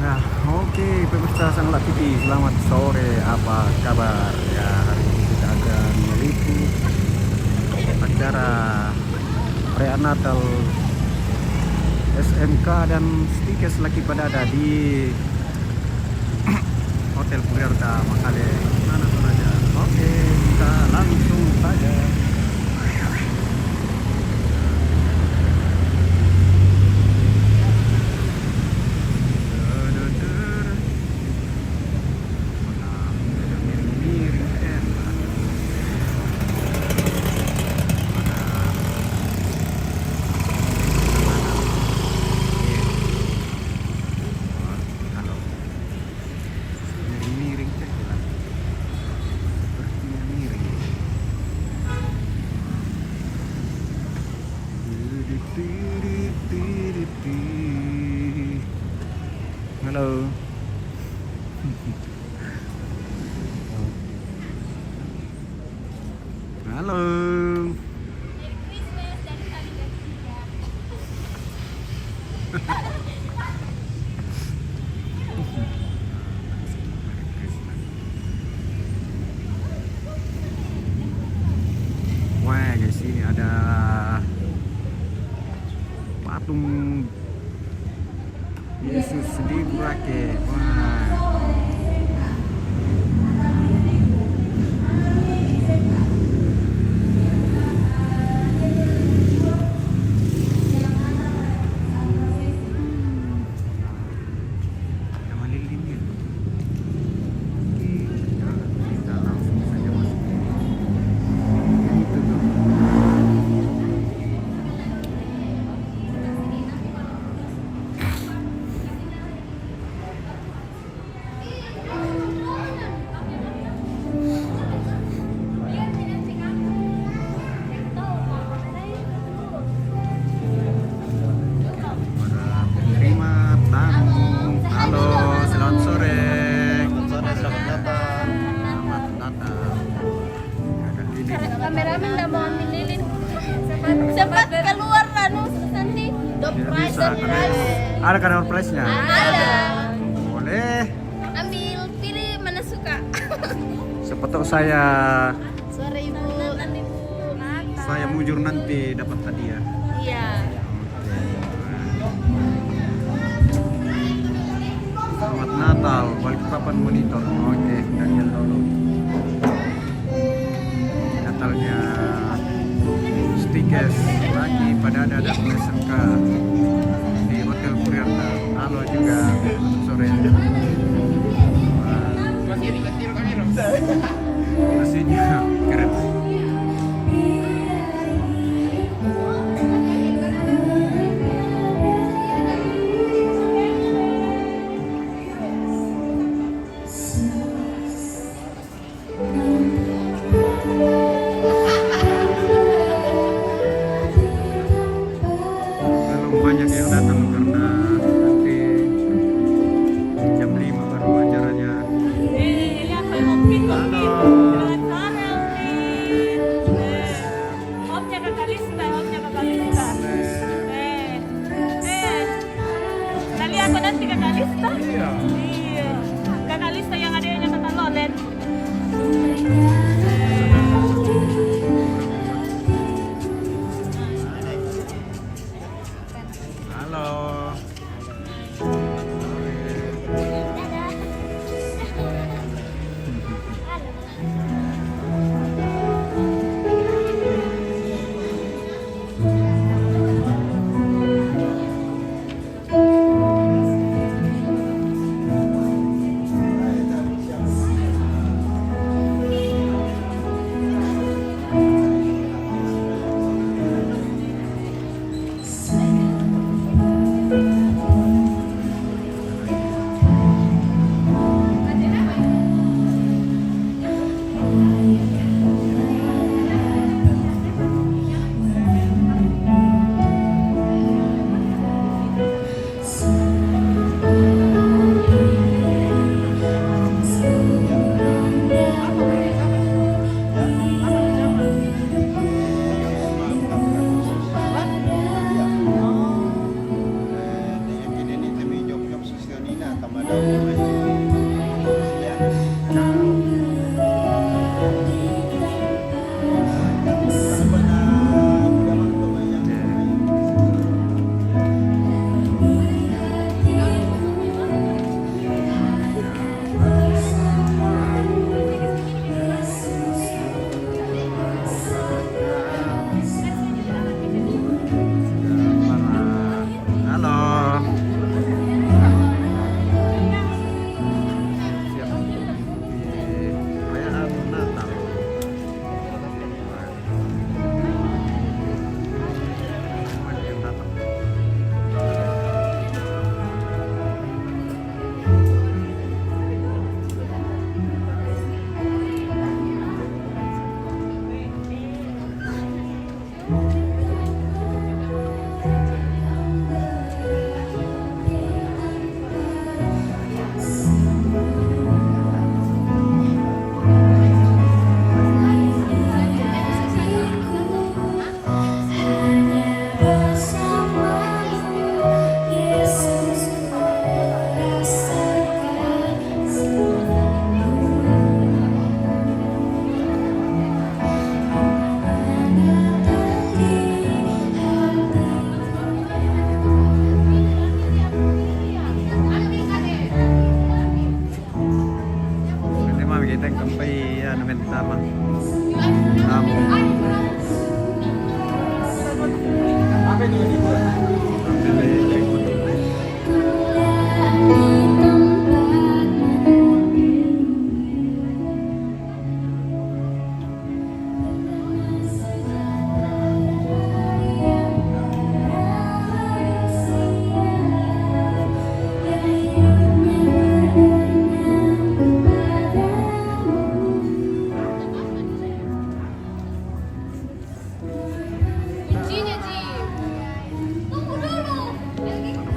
Ya, oke pemirsa Sangla TV, selamat sore. Apa kabar? Ya, hari ini kita akan meliput acara perayaan Natal SMK dan Stikes lagi pada ada di Hotel Purerta Makale. Mana saja? Oke, kita langsung saja. Halo. Halo. Wah, guys, ini ada patung Yesus di Boracay. Wah. Nama lilinnya. Oke, kita langsung saja masuk. Itu tuh. Kameramen nggak mau ambil lilin. Sempat keluar anu nanti door prize. Ada kan door prize-nya? Ada. Boleh. Ambil, pilih mana suka. Siapa tahu saya Suara ibu. saya mujur nanti dapat hadiah. Iya. Selamat Natal, Balikpapan Monitor. Oke, Daniel dulu. Natalnya Stikes lagi pada ada SMK di Hotel Purerta. Halo juga, selamat sore. Mesinnya keren. Banyak yang datang karena nanti jam 5 baru acaranya. Halo. Omnya kakak Lista. Kali aku nanti kakak Lista. Iya. Iya. Kakak Lista yang adanya kakak Lolen. Halo.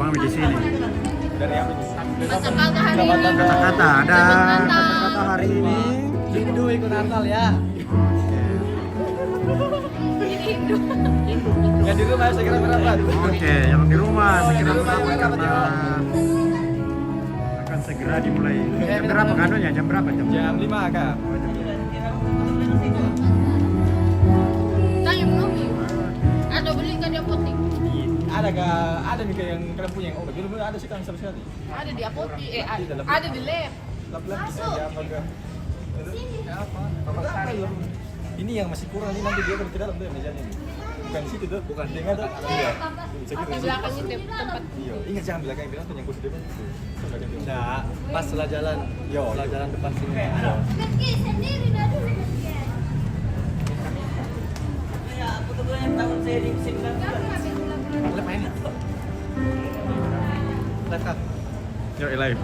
kami di sini. Dari apa? Kata-kata hari ini. Kata-kata ada Kata-kata. kata-kata hari ini. Hindu ikut Natal ya. Yang di rumah segera merapat. Oke, yang di rumah segera merapat karena akan segera dimulai. Jam berapa kandonya? Jam berapa? Jam 5 kak. Tanya Nomi. Atau beli kan di apotek. Ada gak? Ada nih kayak yang kalian punya yang obat. Dulu ada sih kan sama sekali. Ada di apotek. Ada di lab. Lap-lap bisa ya apa? Apa ya? Ini yang masih kurang ini nanti dia akan ke dalam tuh mejanya ini. Bukan situ tuh, bukan dengan tuh. Iya. Bisa Di belakang itu tempat. Iya, ingat jangan belakang bilang tuh yang kursi depan itu. Nah, pas setelah jalan, setelah jalan depan sini. Pergi sendiri dah dulu. Ya, aku tuh yang tahun saya di sini kan. Lepas ini. Lepas. Yuk, live.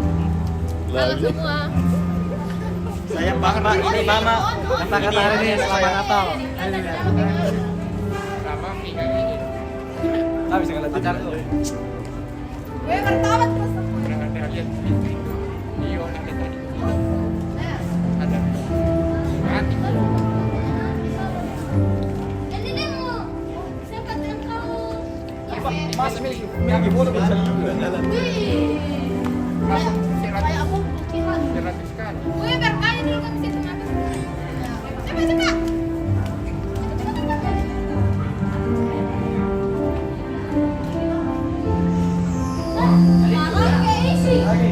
Halo semua. Sayang banget Pak, ini Mama. Kata-kata hari ini selamat Natal. Ah, bisa ngeliat acara tuh. Gue bertawat terus. Jadi demo. Siapa yang kau? Mas miliki foto bisa juga jalan. Kayak aku kira. Gue berkali dulu ke situ ngapain? Coba. Malah kayak isi. Lagi.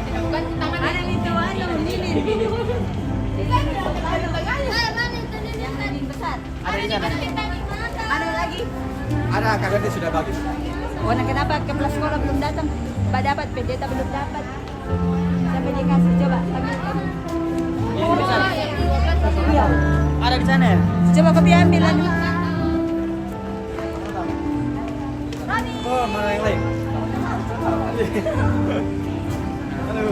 Bukan tangan ada itu lilin. Ada di sana. Ada lagi? Ada kadang dia sudah bagus. Oh, nah kenapa kepala sekolah belum datang? Pak dapat, pendeta belum dapat. Sampai dikasih, coba ambil kamu. Iya. Ada di sana ya? Coba kopi ambil anu. Oh, mana yang lain? Halo.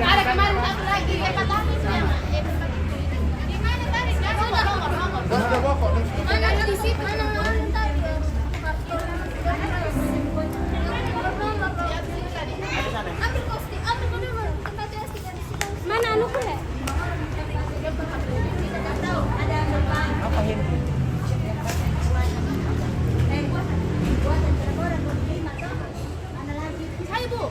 Ada kemarin satu lagi ya katanya di mana tadi? Mana ada di situ? Mana tadi? Ambil kosti, ambil nomor tempatnya sudah di situ. Mana anu kule? Ada apa ini? Ayo Bu.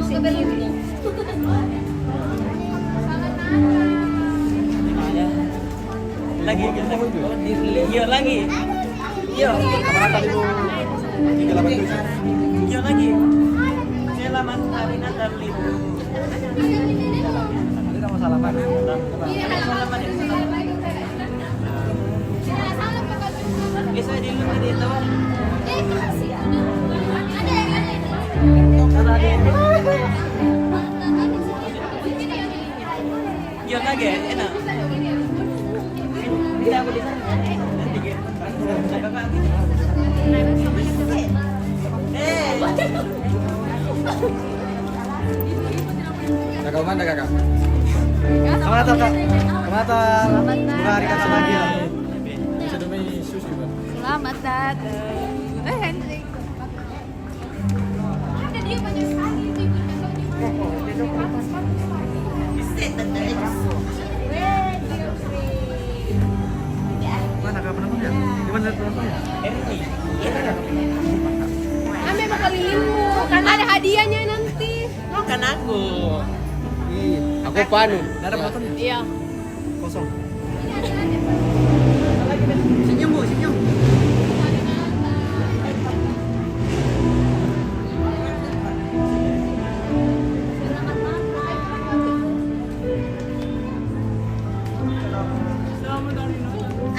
Semoga berlimpah. lagi. Iya lagi. Iya. Kapan itu 387? Iya lagi. Selamat hari Natal Ibu. Kita mau salaman. Bisa dulu tadi tawar. Iya lagi enak. Bisa aku di sana. Nanti gitu. Kakak mana kakak? Selamat Natal kak. Selamat Natal. Semoga hari kasih bahagia. Bisa demi susu kan? Selamat datang. Hendrik. Ada dia banyak sekali. Mana kakak penontonnya? Di mana penontonnya? Ame bakal lilinmu, kan ada hadiahnya nanti. Oh kan aku. Aku panu. Ada penontonnya? Iya. Kosong. Senyum Bu, senyum.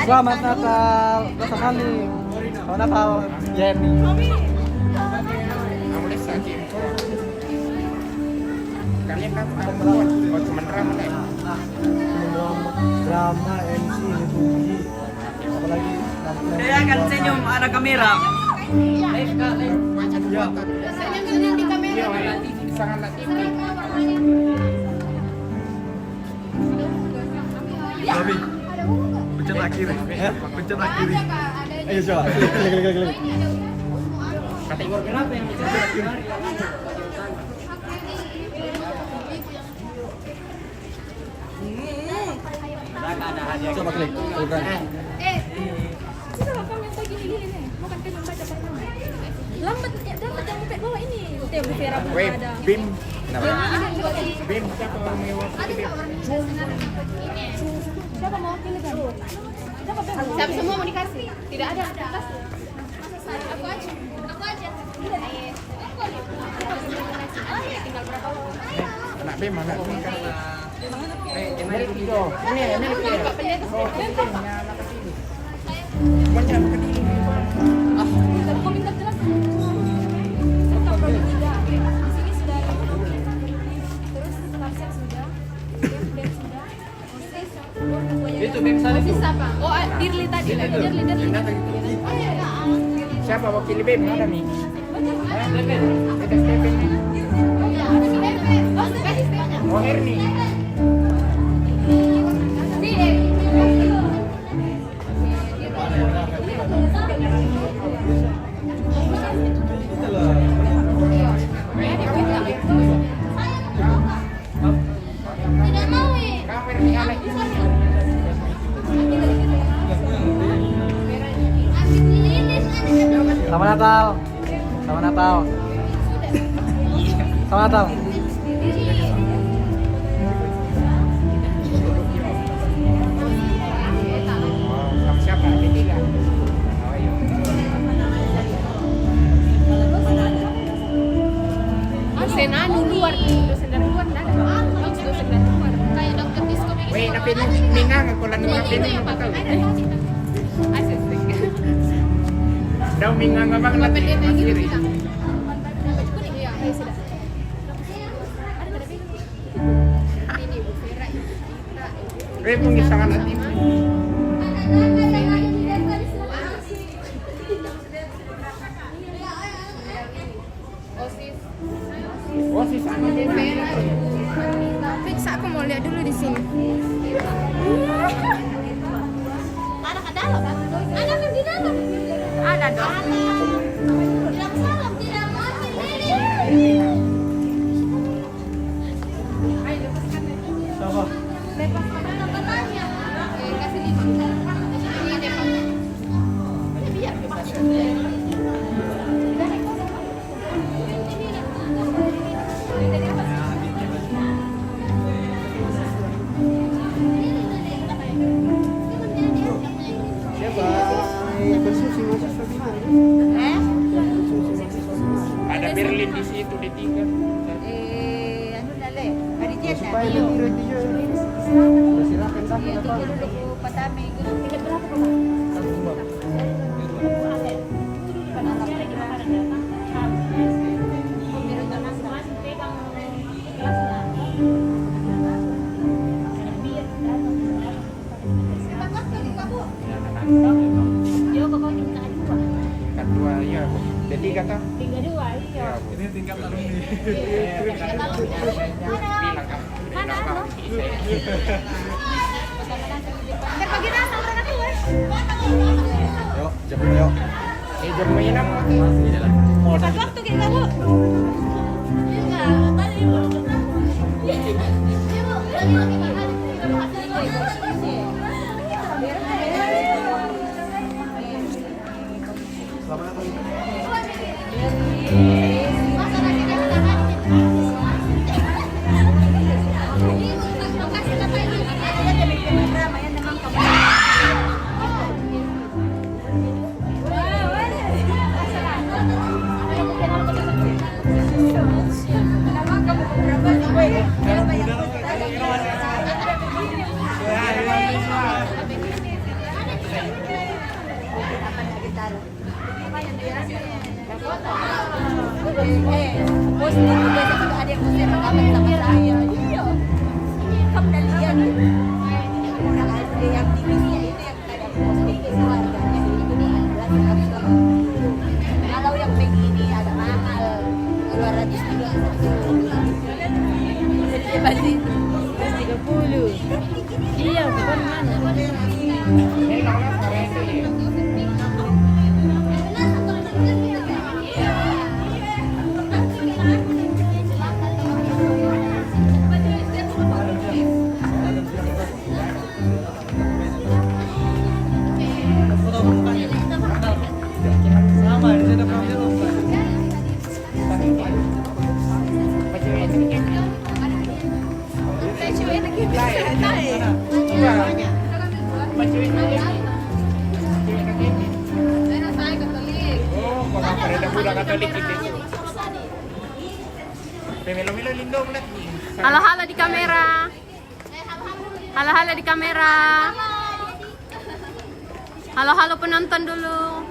Selamat Natal. Selamat kali. Selamat Natal Jenny. Kalian kan buat teman drama nih. Drama MC liturgi. Apalagi Saya akan senyum ada kamera. Senyum di kamera. Babi. Pencet kiri. Pencet kiri. Ayo coba. Klik. Kategori berapa yang bisa kira-kira? Ada hadiah. Coba klik. Sudah komen pagi ini nih. Bukan kan membaca pertama. Lambat ya, dapat yang sampai bawah ini. Teh Bu Vera belum ada. Bim. Bim siapa mau pilih kan? Siapa semua mau dikasih? Tidak ada. Kasih. Aku aja. Aku aja. Tinggal berapa lo? Anak Bim mana? Pendeta kau minta jelas. Tentang produk tidak. Di sini sudah ada. Terus Starship sudah. Bem sudah. Itu Bim sana itu. Siapa? Oh, Dirli tadi. Dirli. Siapa wakil Bim ada nih? Oh Herni. Tidak mau Selamat Natal. Selamat Natal. Selamat Natal. Siapa? Ketiga. dosen anu luar, dosen dari luar tidak ada. Bagus dosen dari luar. Kayak dokter Disco begitu. Weh, tapi minang aku lan Ini ngapain itu yang apa tahu. Asyik. Daw mingang abang Bapak lagi. dia kayak gitu Kiri. tidak. Baju kuning iya, ya sudah. Ada tadi. Ini Bu Vera. Weh, mungkin sangat hati. Oh, si sana dia. Fix aku mau lihat dulu di sini. Ada ke dalam? Ada kan di dalam? Ada dong. Tidak salah, tidak mau ini. Ayo lepaskan. Siapa? Lepaskan katanya. Kasih lima. Ini deh Pak. Ini biar Ada Berlin di situ di tingkat. Anu nale, Arijen na. Supaya Iyo. lebih ready juga. Silakan Iya, dapat. tunggu dulu ko patami. Tiket berapa pa ba? Panalap lagi makanan datang. Meron na nasa. Yo, kau tingkat dua. Tingkat 2 ya. Jadi kata Tinggal 2, iya. Ini tingkat alumni. bilang kan. Mana ano? Berbagi rasa mereka tuh. Yuk, jam yuk. Jam mainan Pas waktu kita bu. Iya, tadi bu. Selamat datang. Bos ini juga ada yang mesti rekaman sama saya. Iya. Kamu udah lihat orang asli yang tingginya itu yang kadang posting ke keluarganya itu adalah 180. Kalau yang begini agak mahal, 200 juga satu. Jadi dia pasti 130. Iya, bukan mana? Sama, di sana kami lupa. Katolik itu. Pemelo-melo lindung lagi. Halo-halo di kamera. Halo-halo di kamera. Halo-halo penonton dulu.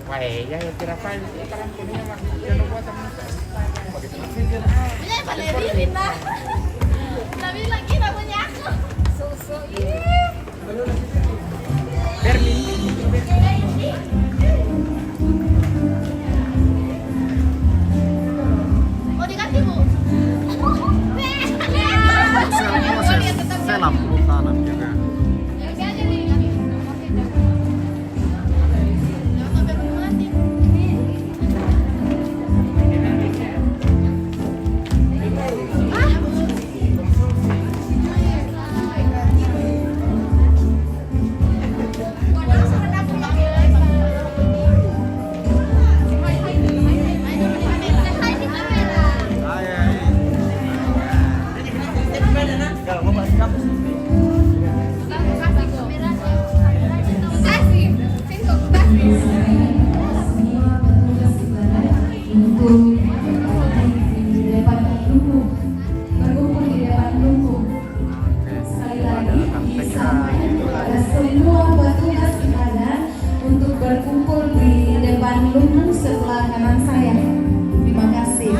Wah, ya kira apa? Sekarang punya mah jangan buat teman. Bila Valerie lah. Tapi lagi namanya aku. Susu ini. Oh dikasih bu. Proses selam tanam juga. Semua petugas ada untuk berkumpul di depan lumbung sebelah kanan saya. Terima kasih.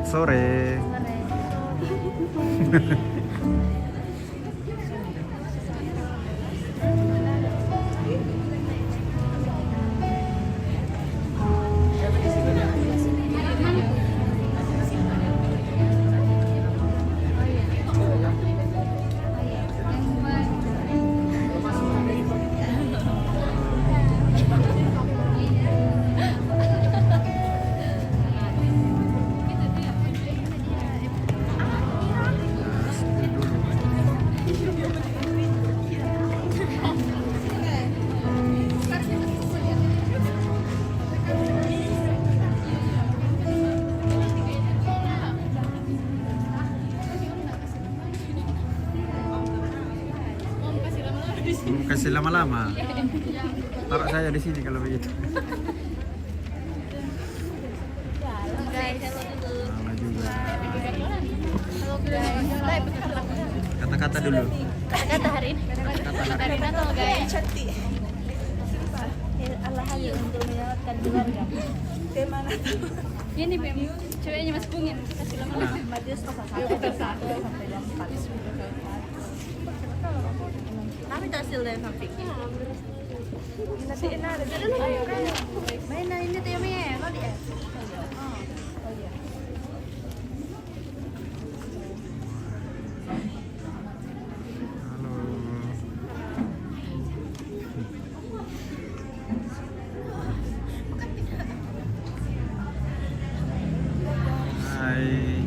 Selamat sore. Kasih lama-lama. Taruh saya di sini kalau begitu. Lama juga. Kata-kata dulu. Kata hari ini. Dari mana tuh guys? Allah hayu untuk menyelamatkan keluarga. Mana tuh? Ini Bem, ceweknya Mas Bungin. Kasih lama-lama. Madius kok sampai jam 4. Kami tak hasil dari Fafik. Nanti ada. Main ini tuh ya, lo dia. Hai.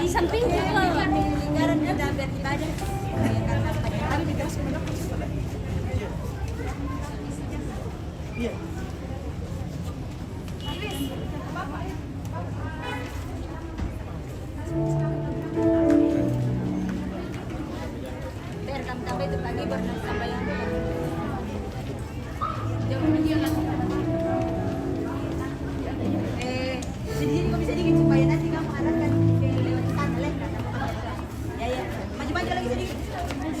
Di samping Lingkaran ada beribadah. Kami di kelas menengah. Biar kami sampai itu pagi baru nanti sampai yang sini kok bisa dikit supaya nanti kamu arahkan lewat sana leh kata ya ya maju lagi sedikit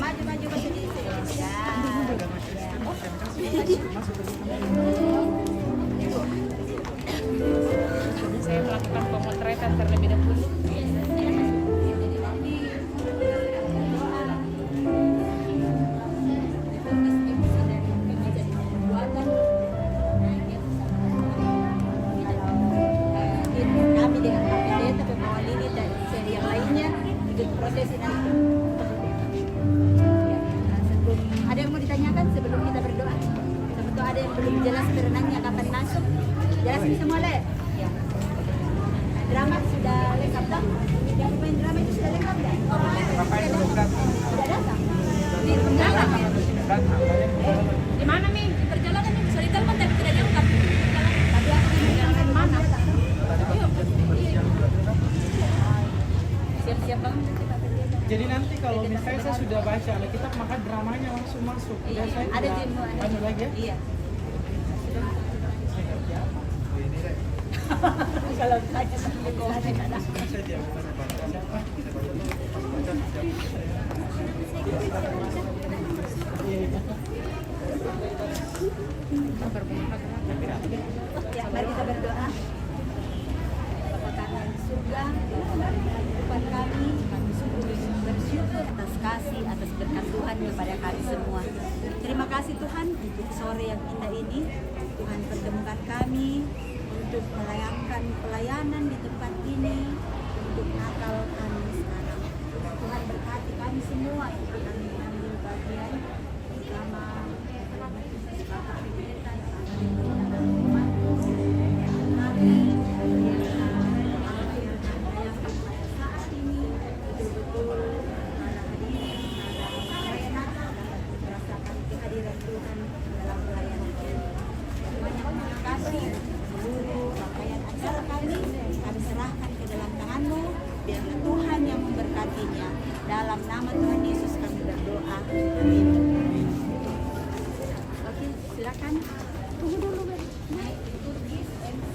maju sedikit ya Saya melakukan pemotretan terlebih dahulu. Kami dengan Pak Pendeta, Pembawa Lini dan seri yang lainnya ikut prosesi nanti. Sebelum ada yang mau ditanyakan sebelum kita berdoa. Sebetulnya ada yang belum jelas berenangnya kapan masuk. Jelasin semua lah. Ya. Drama sudah lengkap dah. Yang pemain drama itu sudah lengkap dah. Sudah datang. Di Tenggara. Di mana nih? Di perjalanan nih bisa ditelepon tapi tidak diangkat. Tapi aku di perjalanan mana? Siap-siap banget. Jadi nanti kalau misalnya saya sudah baca Alkitab maka dramanya langsung masuk. Iya, Saya ada tidak Jimbo, ada anu lagi ya. Iya. Kalau saja sampai kau ada Saya tidak bisa baca siapa. kasih atas berkat Tuhan kepada kami semua. Terima kasih Tuhan untuk sore yang indah ini. Tuhan pertemukan kami untuk melayangkan pelayanan di tempat ini untuk Natal kami sekarang. Tuhan berkati kami semua yang akan mengambil bagian bersama Bapak Pendeta yang akan memberitakan membantu kami yang pada saat ini betul-betul para hadirin dalam perayaan Natal dapat merasakan kehadiran Tuhan dalam pelayanan ini. Banyak terima kasih seluruh rangkaian acara kami serahkan ke dalam tangan-Mu, biarlah Tuhan yang memberkatinya. Dalam nama Tuhan Yesus kami berdoa. Amin. Oke, silakan. Tunggu dulu, Ben. Naik ikut gift MC.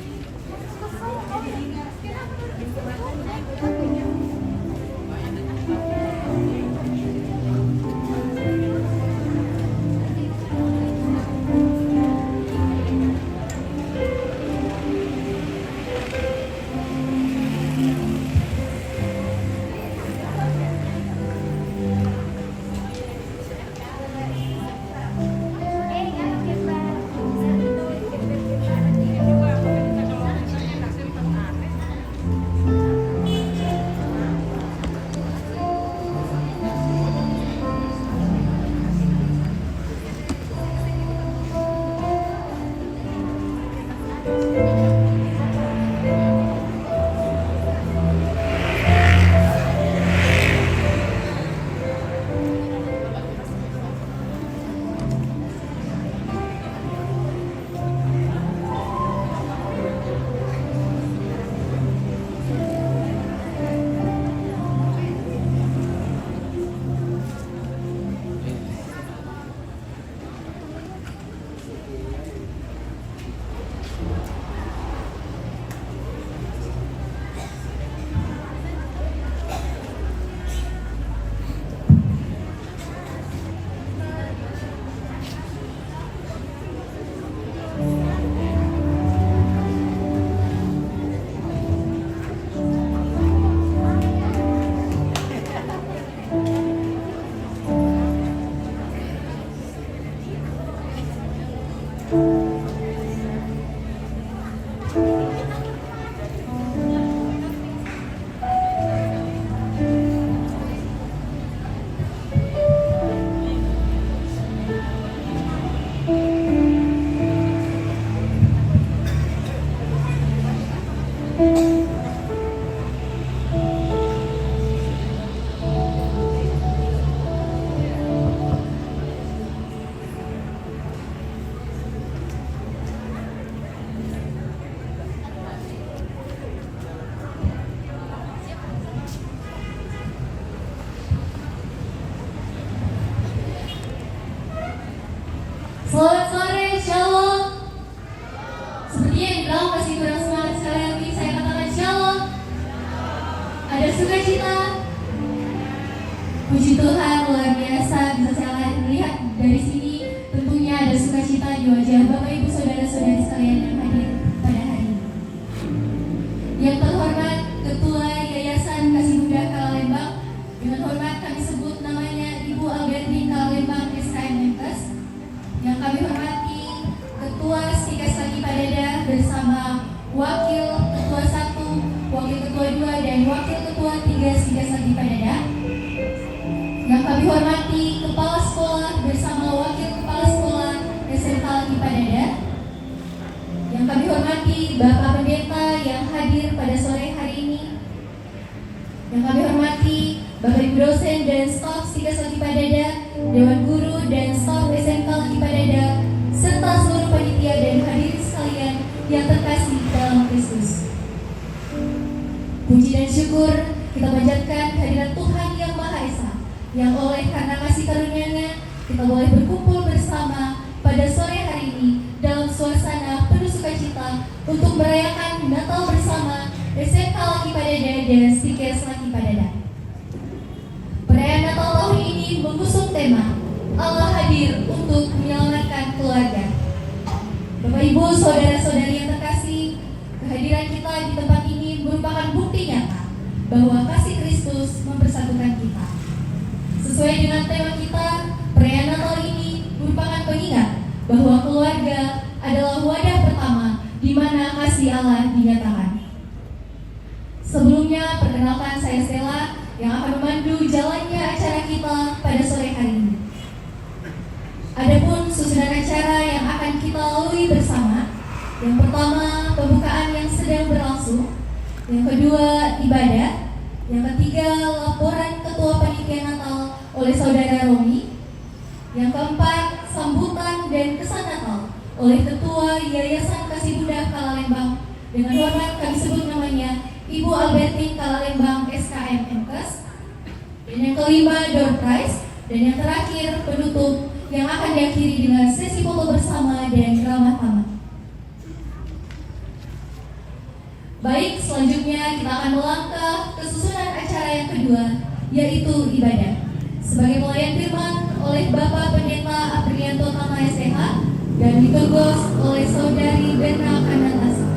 Selamat sore, Shalom. Seperti yang dibilang pasti kurang semangat sekali lagi saya katakan Shalom. Ada sukacita. Puji Tuhan, luar biasa bisa saya lihat dari sini. Tentunya ada sukacita di wajah Bapak Ibu Saudara-saudari sekalian yang hadir pada hari ini. Yang terhormat Ketua Yayasan Kasih Bunda Kalalembang, dengan hormat kami sebut namanya Ibu Albertine Kalalembang SKM Menkes. Yang kami hormati Ketua Stikas Lagi Padada bersama Wakil Ketua 1, Wakil Ketua 2, dan Wakil Ketua 3 Stikas Lagi Padada. Yang kami hormati Kepala Sekolah bersama Wakil Kepala Sekolah SMK Lagi Padada. Yang kami hormati Bapak Pendeta yang hadir pada sore hari ini. Yang kami hormati Bapak Ibu dosen dan staf Stikas Lagi Padada, Dewan Guru dan staf SMK Lagi Padada, serta seluruh panitia dan hadirin sekalian yang terkasih dalam Kristus. Puji dan syukur kita panjatkan kehadirat Tuhan yang Maha Esa, yang oleh karena kasih karunia-Nya kita boleh berkumpul bersama pada sore hari ini dalam suasana penuh sukacita untuk merayakan Natal bersama SMK Lagi Padada dan Stikas Lagi Padada. Perayaan Natal tahun ini mengusung tema Allah hadir untuk menyelamatkan keluarga. Bapak Ibu, saudara-saudari yang terkasih, kehadiran kita di tempat ini merupakan bukti nyata bahwa kasih Kristus mempersatukan kita. Sesuai dengan tema kita, perayaan Natal ini merupakan pengingat bahwa keluarga adalah wadah pertama di mana kasih Allah dinyatakan. Sebelumnya, perkenalkan saya Stella yang akan memandu jalannya acara kita pada sore hari ini. Adapun susunan acara yang akan kita lalui bersama, yang pertama pembukaan yang sedang berlangsung, yang kedua ibadah, yang ketiga laporan ketua panitia Natal oleh saudara Romi, yang keempat sambutan dan kesan Natal oleh ketua Yayasan Kasih Bunda Kalalembang, dengan hormat kami sebut namanya Ibu Albertine Kalalembang SKM MKes, dan yang kelima door prize, dan yang terakhir penutup yang akan diakhiri dengan sesi foto bersama dan ramah tamah. Baik, selanjutnya kita akan melangkah ke susunan acara yang kedua, yaitu ibadah. Sebagai pelayan firman oleh Bapak Pendeta Aprianto Tama STH dan ditergos oleh Saudari Berna Kanatasa.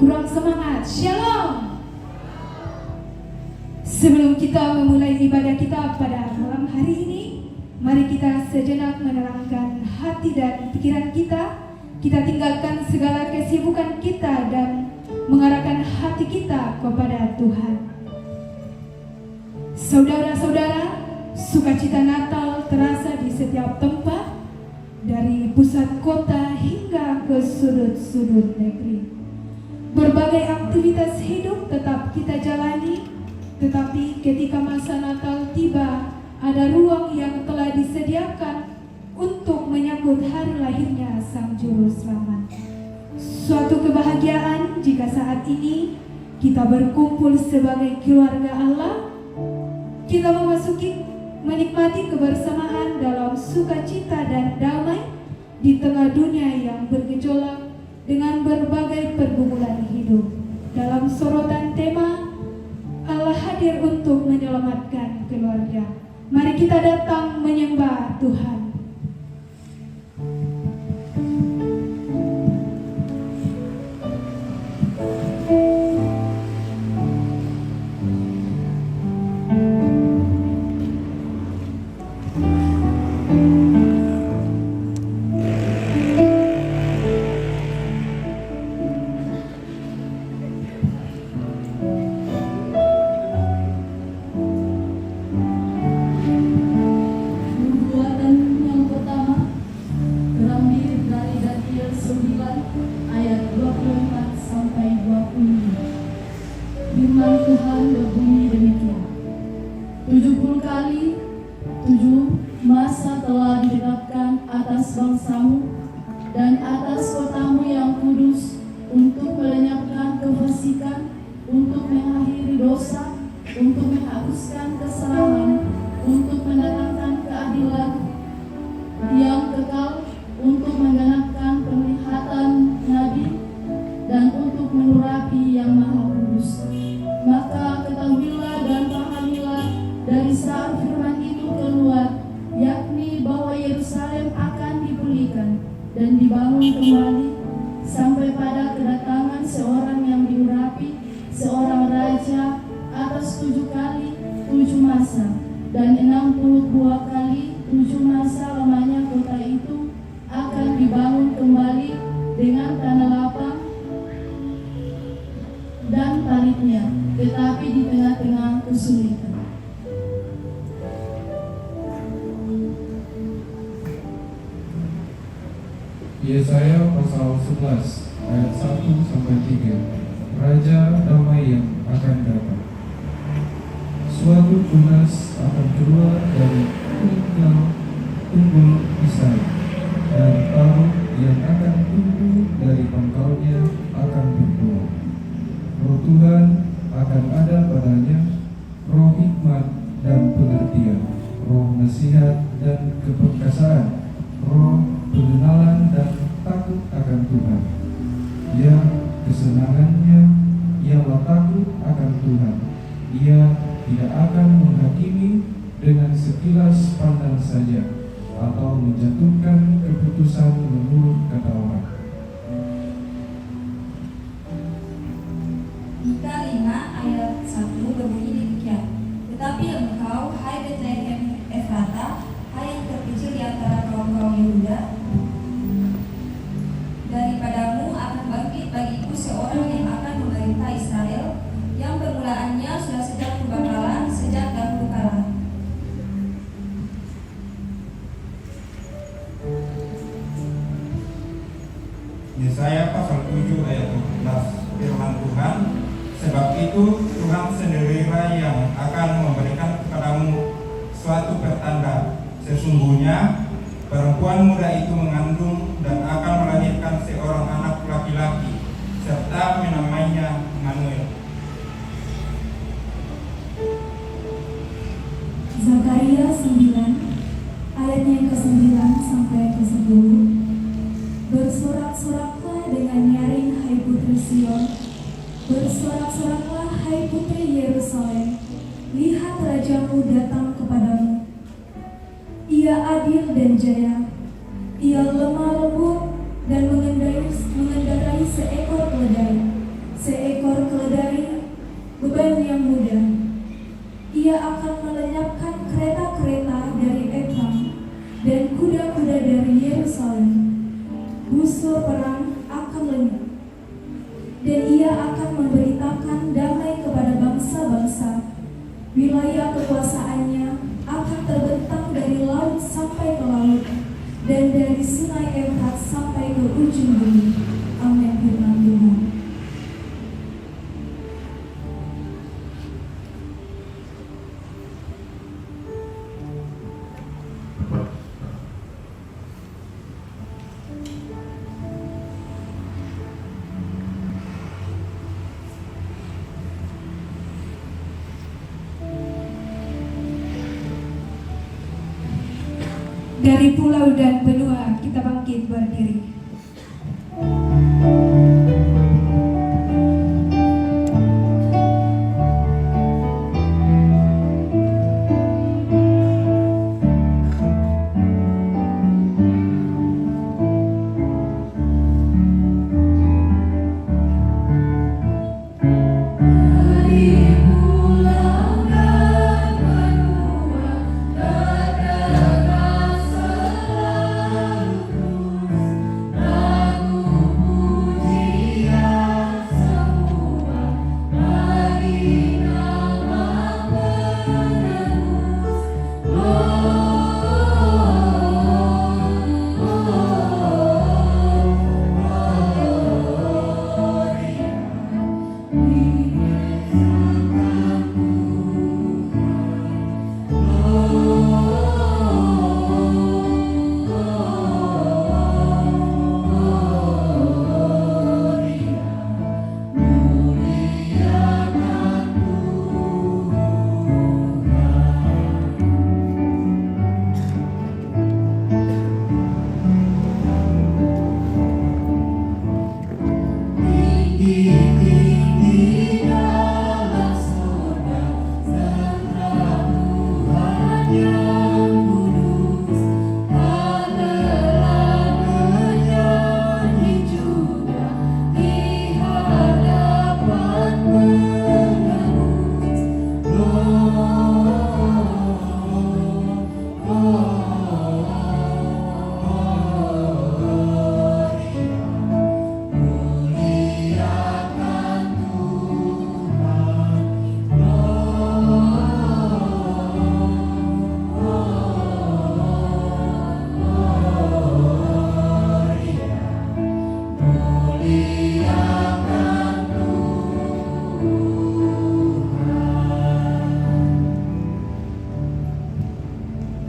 kurang semangat. Shalom. Sebelum kita memulai ibadah kita pada malam hari ini, mari kita sejenak menerangkan hati dan pikiran kita. Kita tinggalkan segala kesibukan kita dan mengarahkan hati kita kepada Tuhan. Saudara-saudara, sukacita Natal terasa di setiap tempat, dari pusat kota hingga ke sudut-sudut negeri. Berbagai aktivitas hidup tetap kita jalani, tetapi ketika masa Natal tiba, ada ruang yang telah disediakan untuk menyambut hari lahirnya Sang Juru Selamat. Suatu kebahagiaan jika saat ini kita berkumpul sebagai keluarga Allah. Kita menikmati kebersamaan dalam sukacita dan damai di tengah dunia yang bergejolak dengan berbagai pergumulan hidup. Dalam sorotan tema Allah hadir untuk menyelamatkan keluarga. Mari kita datang menyembah Tuhan. Yesaya pasal 11 ayat 1-3. Raja damai yang akan datang. Suatu tunas akan keluar dari tunggul Isai, dan taruh yang akan tumbuh dari pangkalnya akan berbuah. Roh Tuhan akan ada padanya, roh hikmat dan pengertian, roh nasihat dan keperkasaan, roh pengenalan dan takut akan Tuhan. Ya, kesenangannya ialah takut akan Tuhan. Ia tidak akan menghakimi dengan sekilas pandang saja, atau menjatuhkan keputusan menurut kata orang. Mika 5 ayat 1 berbunyi demikian. Tetapi engkau, hai Betlehem Efrata, hai yang terkecil di antara kaum-kaum Yehuda, daripadamu akan bangkit bagiku seorang yang akan memerintah Israel, yang permulaannya sudah sejak kebakaran, sejak dahulu kala. Yesaya pasal 7 ayat 14, firman Tuhan, sebab itu Tuhan sendirilah yang akan memberikan kepadamu suatu pertanda. Sesungguhnya perempuan muda itu mengandung dan akan melahirkan seorang anak laki-laki, serta menamainya Manuel. Zakaria 9 ayatnya yang ke-9 sampai ke-10. Bersorak-soraklah dengan nyaring, hai putri Sion. Bersorak-soraklah, hai putri Yerusalem. Lihat rajamu datang kepadamu. Ia adil dan jaya. Ia lemah lembut dan mengendarai seekor keledai. dari pulau dan benua, kita bangkit berdiri.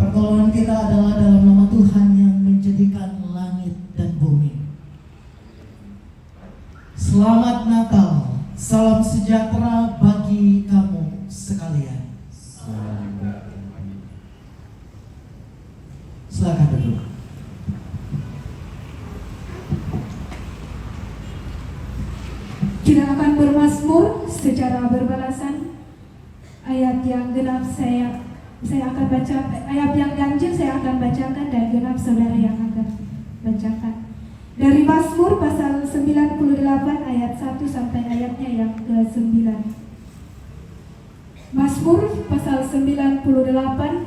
Pertolongan kita adalah dalam nama Tuhan yang menjadikan langit dan bumi. Selamat Natal, salam sejahtera bagi kamu sekalian. Silakan duduk. Kita akan bermazmur secara berbalasan. Ayat yang genap saya akan baca, ayat yang ganjil saya akan bacakan dan genap saudara yang akan bacakan. Dari Mazmur pasal 98 ayat 1 sampai ayatnya yang ke-9. Mazmur pasal 98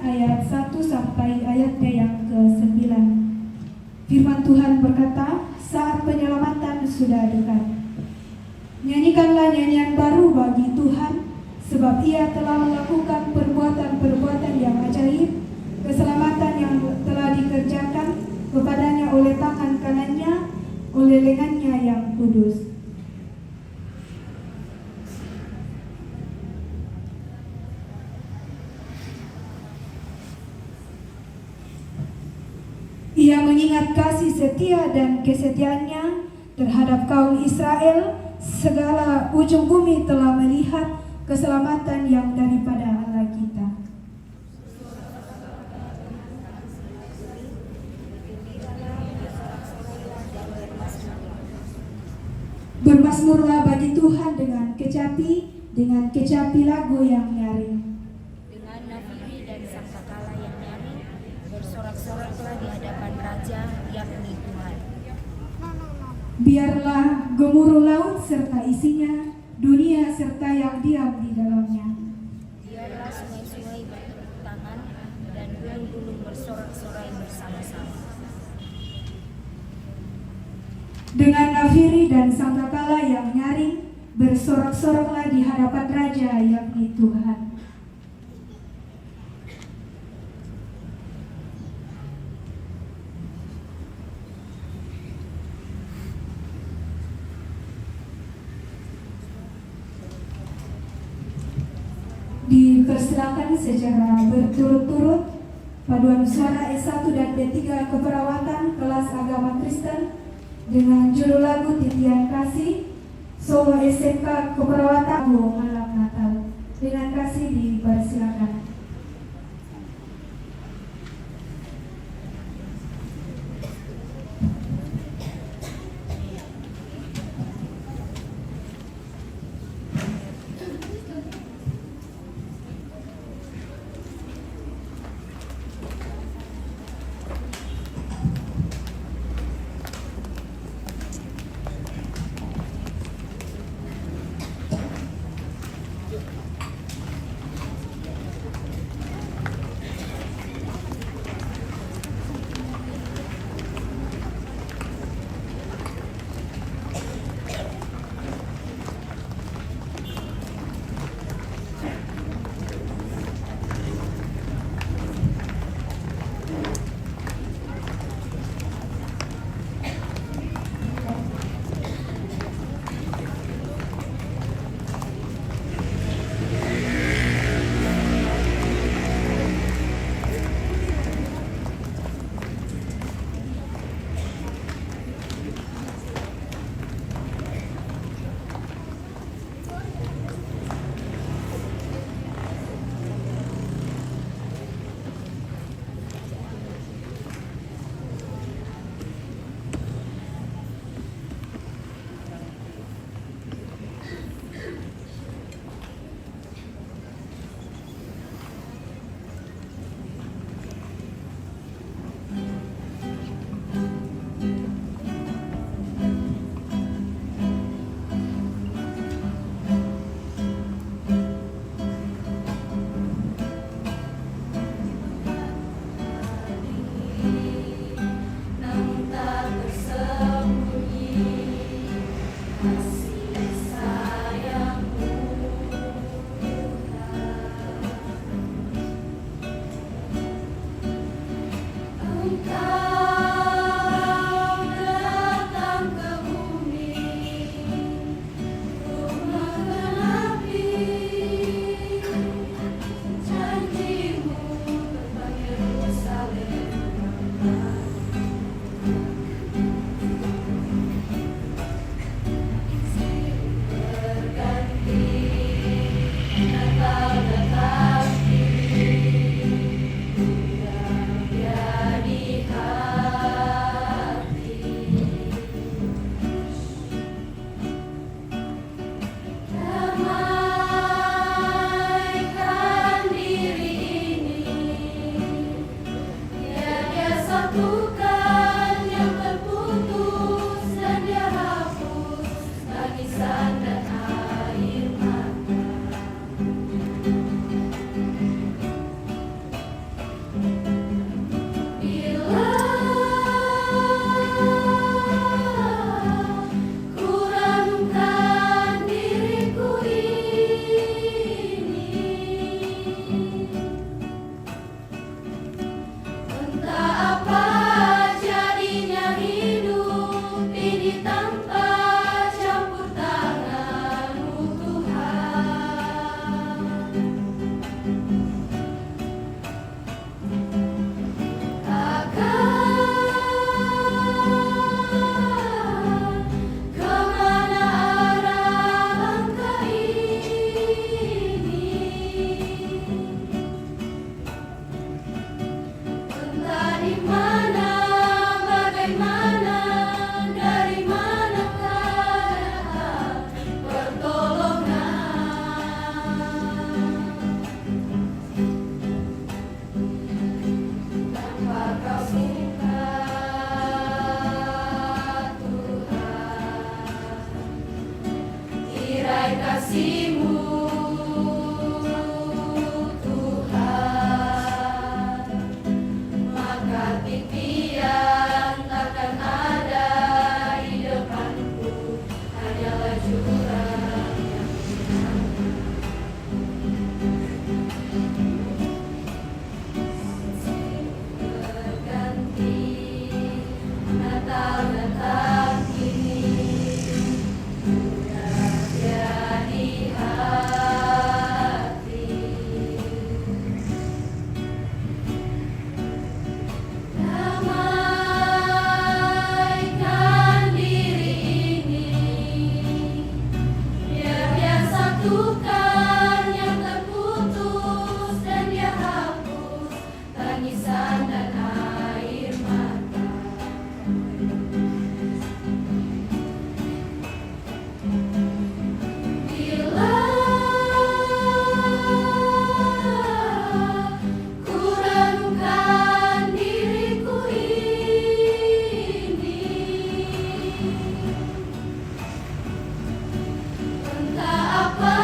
ayat 1 sampai ayatnya yang ke-9. Firman Tuhan berkata, saat penyelamatan sudah dekat. Nyanyikanlah nyanyian baru bagi Tuhan, sebab Ia telah melakukan perbuatan-perbuatan yang ajaib, keselamatan yang telah dikerjakan kepadanya oleh tangan kanannya, oleh lengannya yang kudus. Ia mengingat kasih setia dan kesetiaannya terhadap kaum Israel. Segala ujung bumi telah melihat keselamatan yang daripada Allah kita. Bermazmurlah bagi Tuhan dengan kecapi lagu yang nyaring. Dengan nafiri dan sangkakala yang nyaring, bersorak-soraklah di hadapan Raja, yakni Tuhan. Biarlah gemuruh laut serta isinya, dunia serta yang diam di dalamnya. Biarlah sungai-sungai bertepuk tangan dan gunung-gunung bersorak-sorai bersama-sama. Dengan nafiri dan sangkakala yang nyaring, bersorak-soraklah di hadapan Raja, yakni Tuhan. Dipersilakan secara berturut-turut paduan suara S1 dan D3 Keperawatan kelas Agama Kristen dengan judul lagu Titian Kasih, solo SMK Keperawatan Malam Natal. Dengan kasih dipersilakan. kasih-Mu Tuhan, maka titian takkan ada di depanku, hanyalah jurang yang berganti. Natal datang kini, sudah jadi hati. Damaikan diri ini, biar Dia satukan yang terputus, dan Dia hapus tangisan dan air mata. Bila ku renungkan diriku ini, entah apa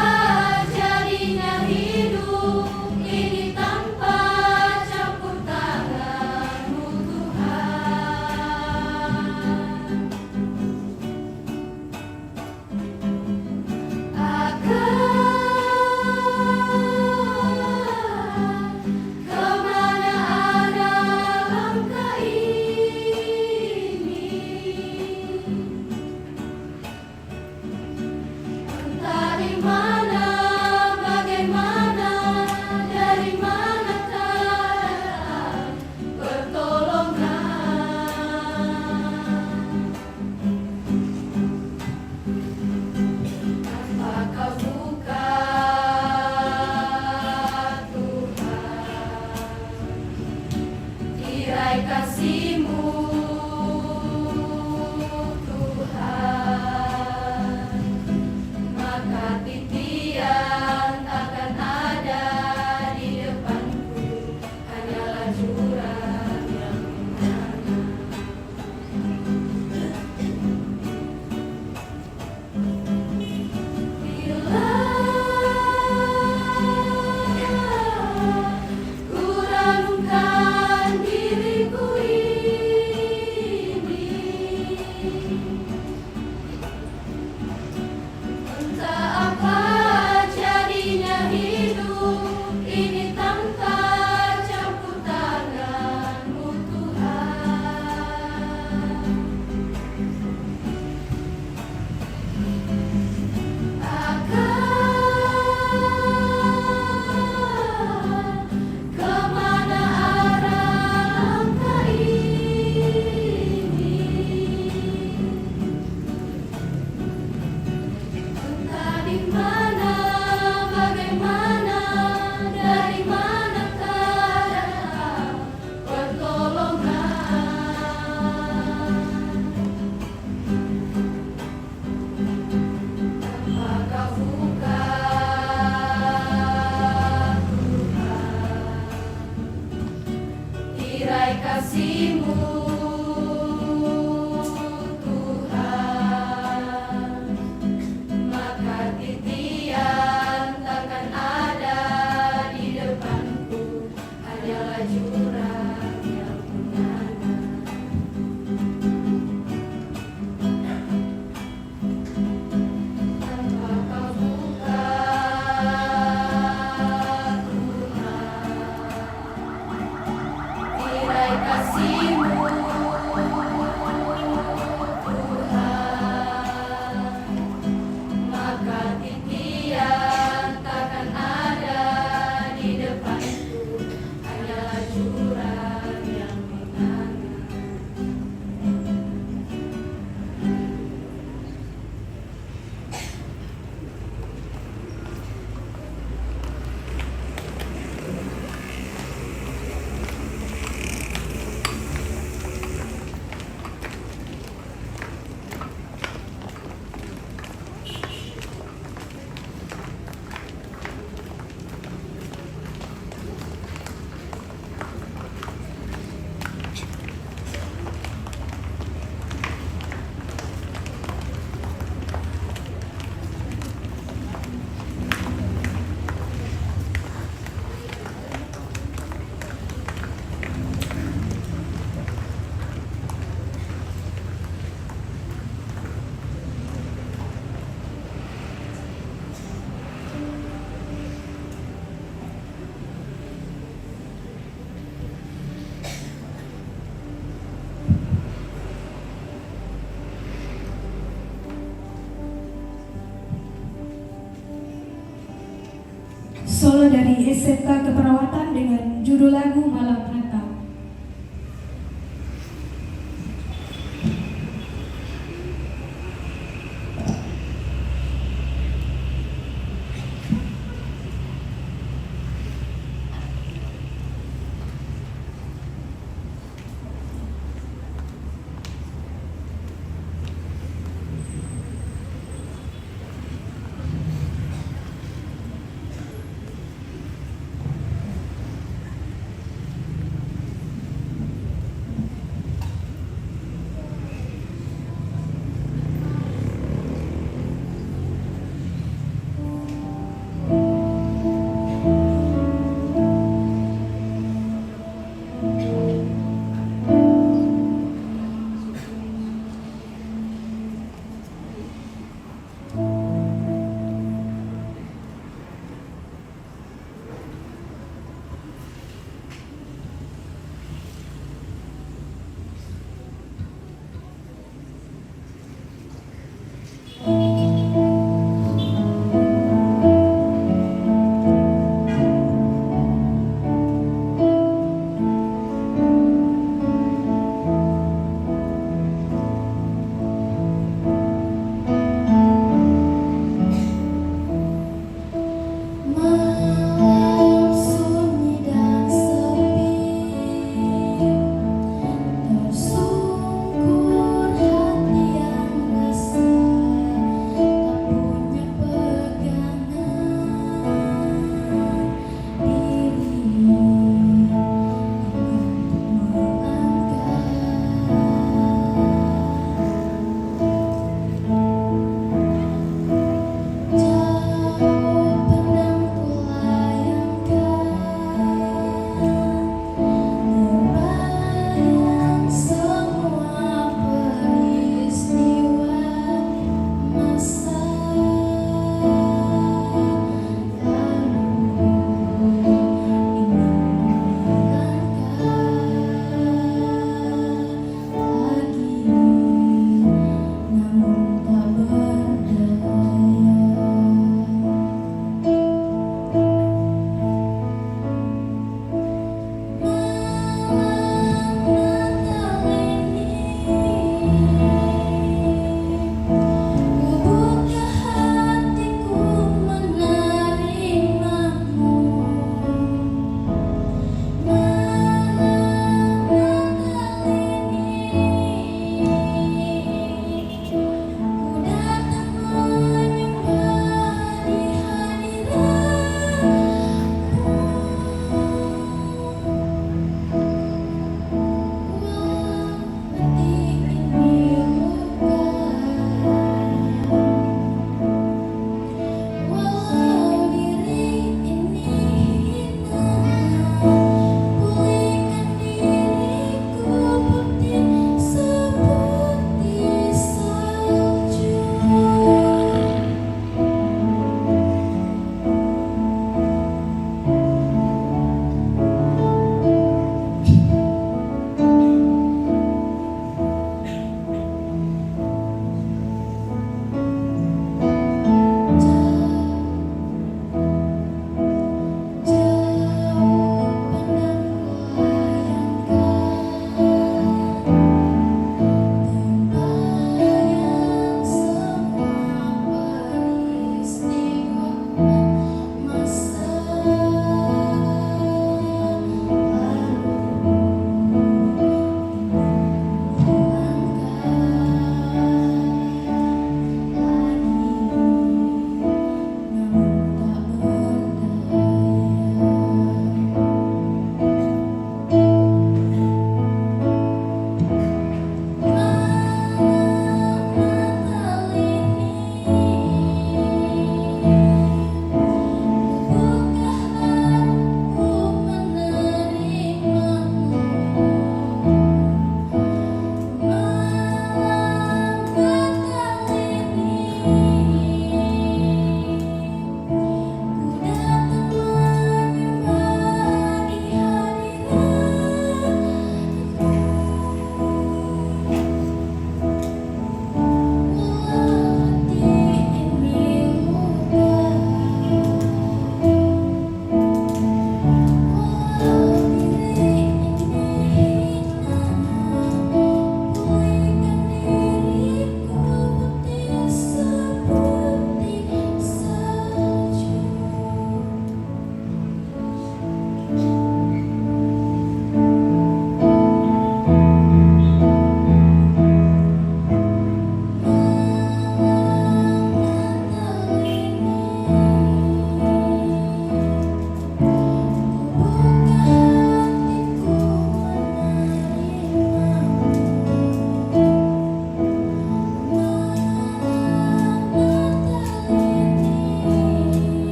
solo dari SMK Keperawatan dengan judul lagu Malam Natal.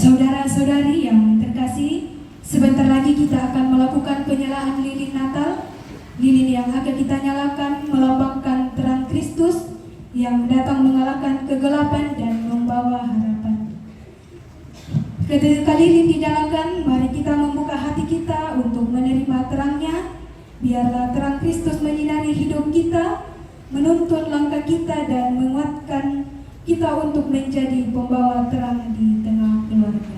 Saudara-saudari yang terkasih, sebentar lagi kita akan melakukan penyalaan lilin Natal. Lilin yang akan kita nyalakan melambangkan terang Kristus yang datang mengalahkan kegelapan dan membawa harapan. Ketika lilin dinyalakan, mari kita membuka hati kita untuk menerima terangnya. Biarlah terang Kristus menyinari hidup kita, menuntun langkah kita dan menguatkan kita untuk menjadi pembawa terang di tengah keluarga.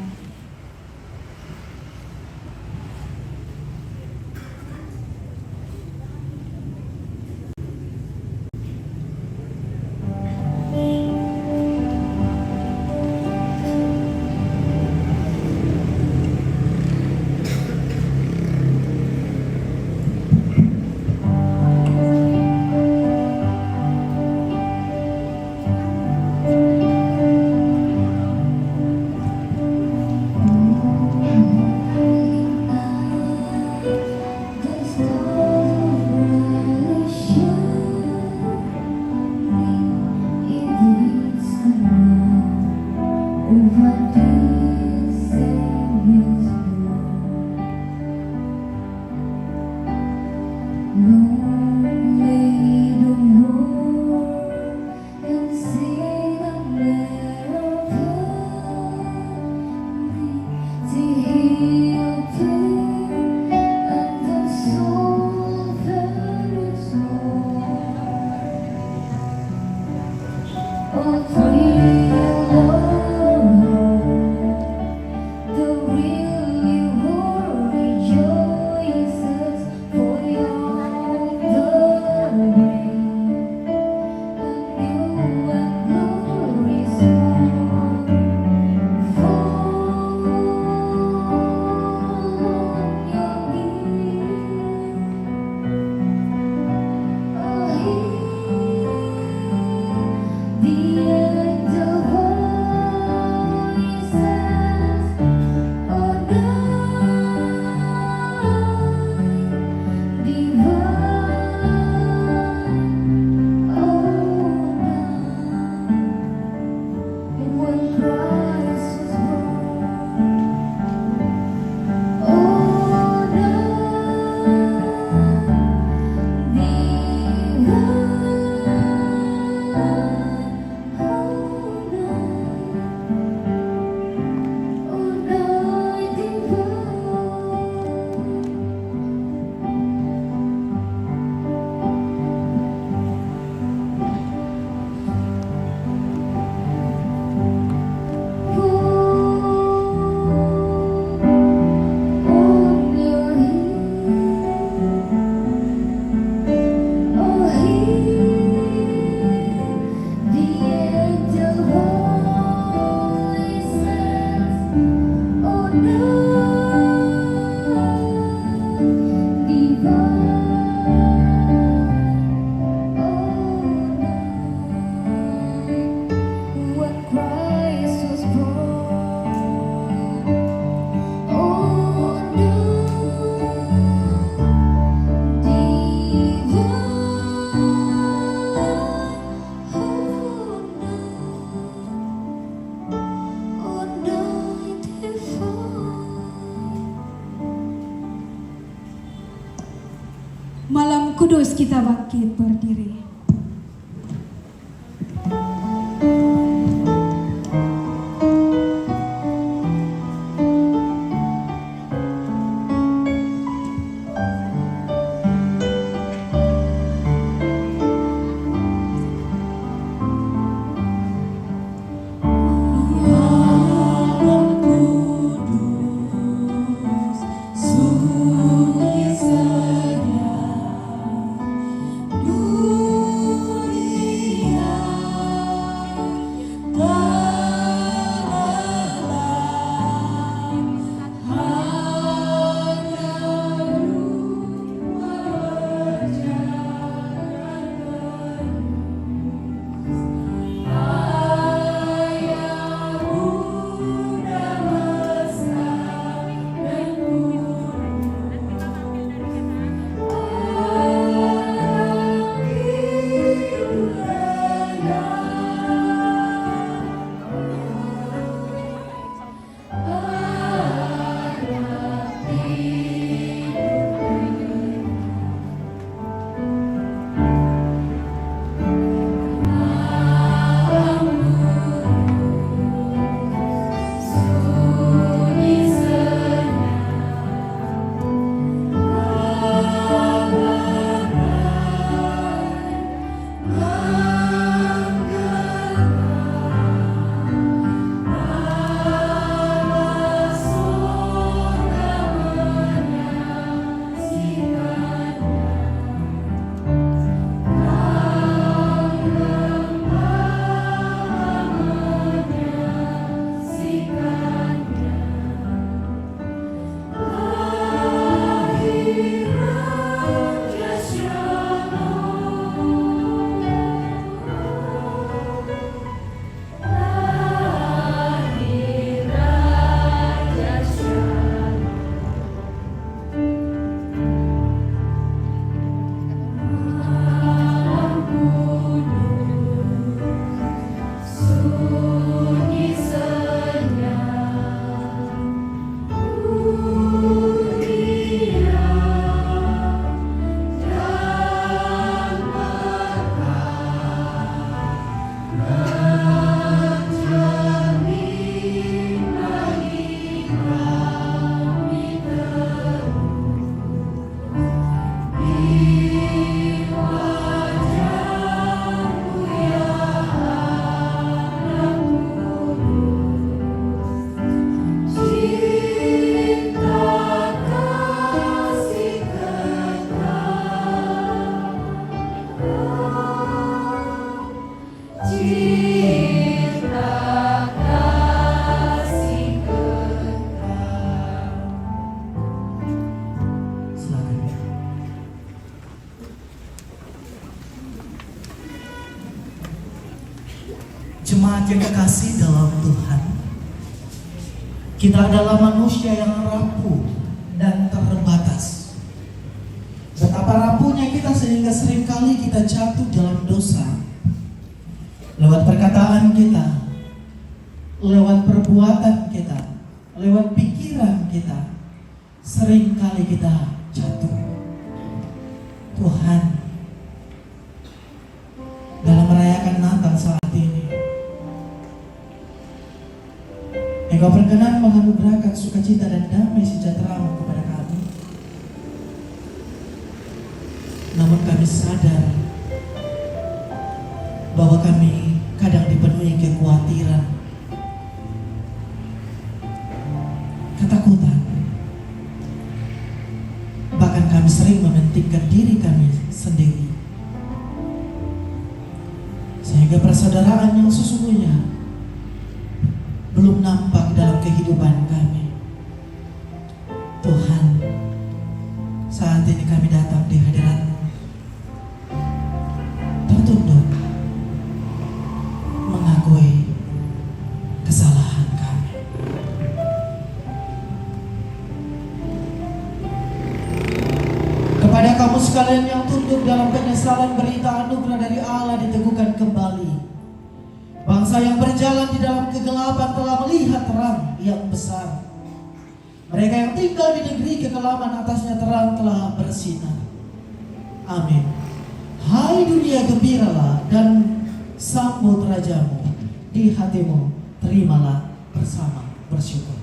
Malam Kudus kita bangkit berdiri. Sungguh saja Jemaat yang kekasih dalam Tuhan, kita adalah manusia yang rapuh dan terbatas. Betapa rapuhnya kita sehingga seringkali kita jatuh dalam dosa. Lewat perkataan kita, lewat perbuatan kita, lewat pikiran kita, seringkali kita jatuh. Tuhan, dalam merayakan Natal saat ini, Engkau berkenan menganugerahkan sukacita dan damai sejahtera-Mu kepada kami. Namun kami sadar bahwa kami kadang dipenuhi kekhawatiran, ketakutan. Bahkan kami sering mementingkan diri kami sendiri, sehingga persaudaraan yang sesungguhnya belum nampak dalam kehidupan kami. Tuhan, saat ini kami datang di hadirat-Mu, tertunduk, mengakui kesalahan kami. Kepada kamu sekalian yang tunduk dalam penyesalan, berita anugerah dari Allah diteguhkan kembali. Bangsa yang berjalan di dalam kegelapan telah melihat terang yang besar. Mereka yang tinggal di negeri kekelaman, atasnya terang telah bersinar. Amin. Hai dunia, gembiralah dan sambut Rajamu. Di hatimu terimalah bersama bersyukur.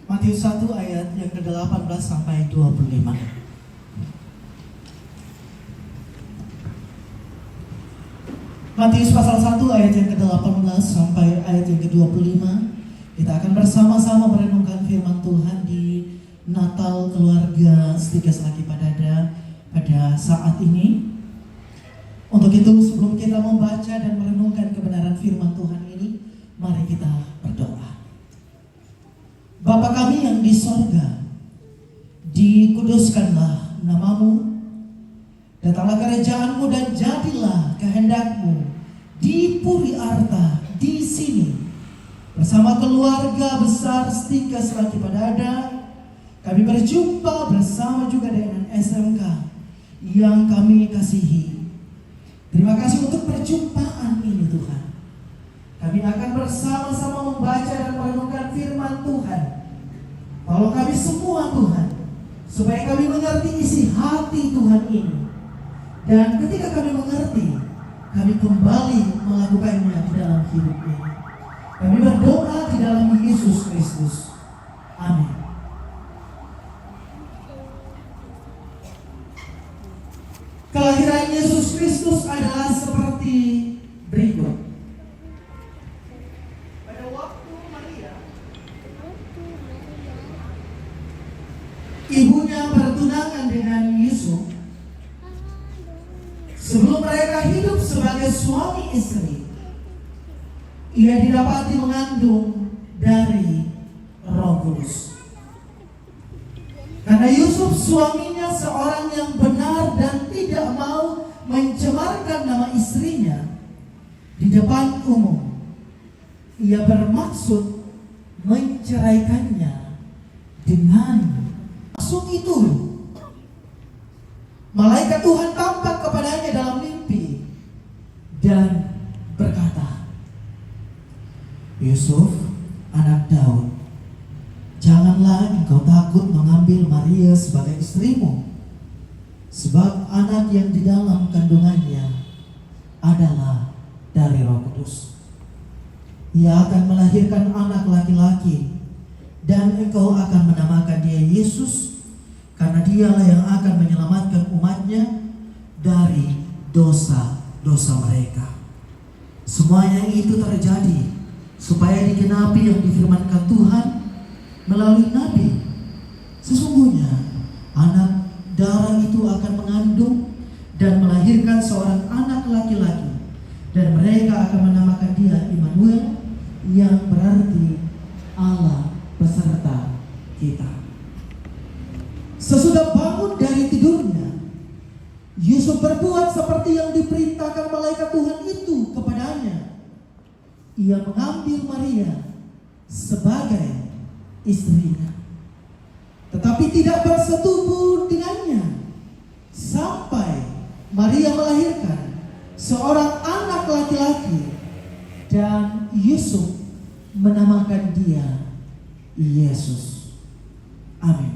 Matius 1 ayat yang ke-18 sampai 25. Matius pasal 1 ayat yang ke-18 sampai ayat yang ke-25. Kita akan bersama-sama merenungkan firman Tuhan di Natal Keluarga Setia Selaki Padada pada saat ini. Untuk itu sebelum kita membaca dan merenungkan kebenaran firman Tuhan ini, mari kita berdoa. Bapa kami yang di sorga, dikuduskanlah namamu, datanglah kerajaan-Mu dan jadilah kehendak-Mu di Puri Arta di sini bersama keluarga besar Setia Selaki Padada. Kami berjumpa bersama juga dengan SMK yang kami kasihi. Terima kasih untuk perjumpaan ini Tuhan. Kami akan bersama-sama membaca dan merenungkan firman Tuhan. Tolong kami semua Tuhan, supaya kami mengerti isi hati Tuhan ini. Dan ketika kami mengerti, kami kembali melakukannya di dalam hidup ini. Kami berdoa di dalam Yesus Kristus. Amin. Kelahiran Yesus Kristus adalah seperti berikut. Pada waktu Maria, ibunya bertunangan dengan Yusuf, sebelum mereka hidup sebagai suami istri, ia didapati mengandung dari Roh Kudus. Karena Yusuf suaminya seorang yang benar dan tidak mau mencemarkan nama istrinya di depan umum, ia bermaksud menceraikannya. Dengan maksud itu, malaikat Tuhan tampak kepadanya dalam mimpi dan berkata, Yusuf, anak Daud, janganlah engkau takut mengambil Maria sebagai istrimu, sebab anak yang di dalam kandungannya adalah dari Roh Kudus. Ia akan melahirkan anak laki-laki, dan engkau akan menamakan dia Yesus, karena dialah yang akan menyelamatkan umatnya dari dosa-dosa mereka. Semuanya itu terjadi supaya digenapi yang difirmankan Tuhan melalui Nabi. Sesungguhnya anak darah itu akan mengandung dan melahirkan seorang anak laki-laki, dan mereka akan menamakan dia Immanuel, yang berarti Allah beserta kita. Sesudah bangun dari tidurnya, Yusuf berbuat seperti yang diperintahkan malaikat Tuhan itu kepadanya. Ia mengambil Maria sebagai istrinya, tetapi tidak bersetubuh dengannya sampai Maria melahirkan seorang anak laki-laki, dan Yusuf menamakan dia Yesus. Amin.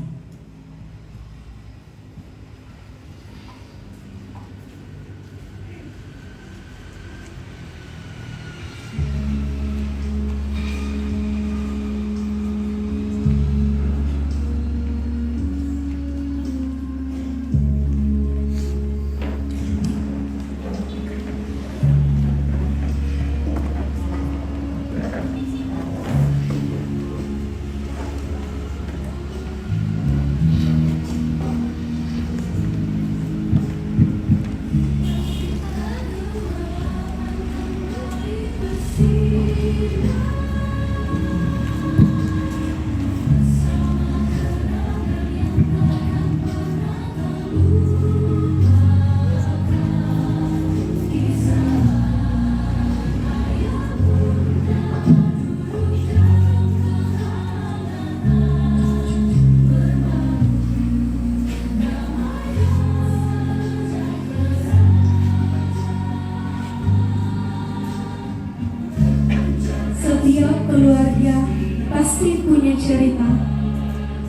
Setiap keluarga pasti punya cerita.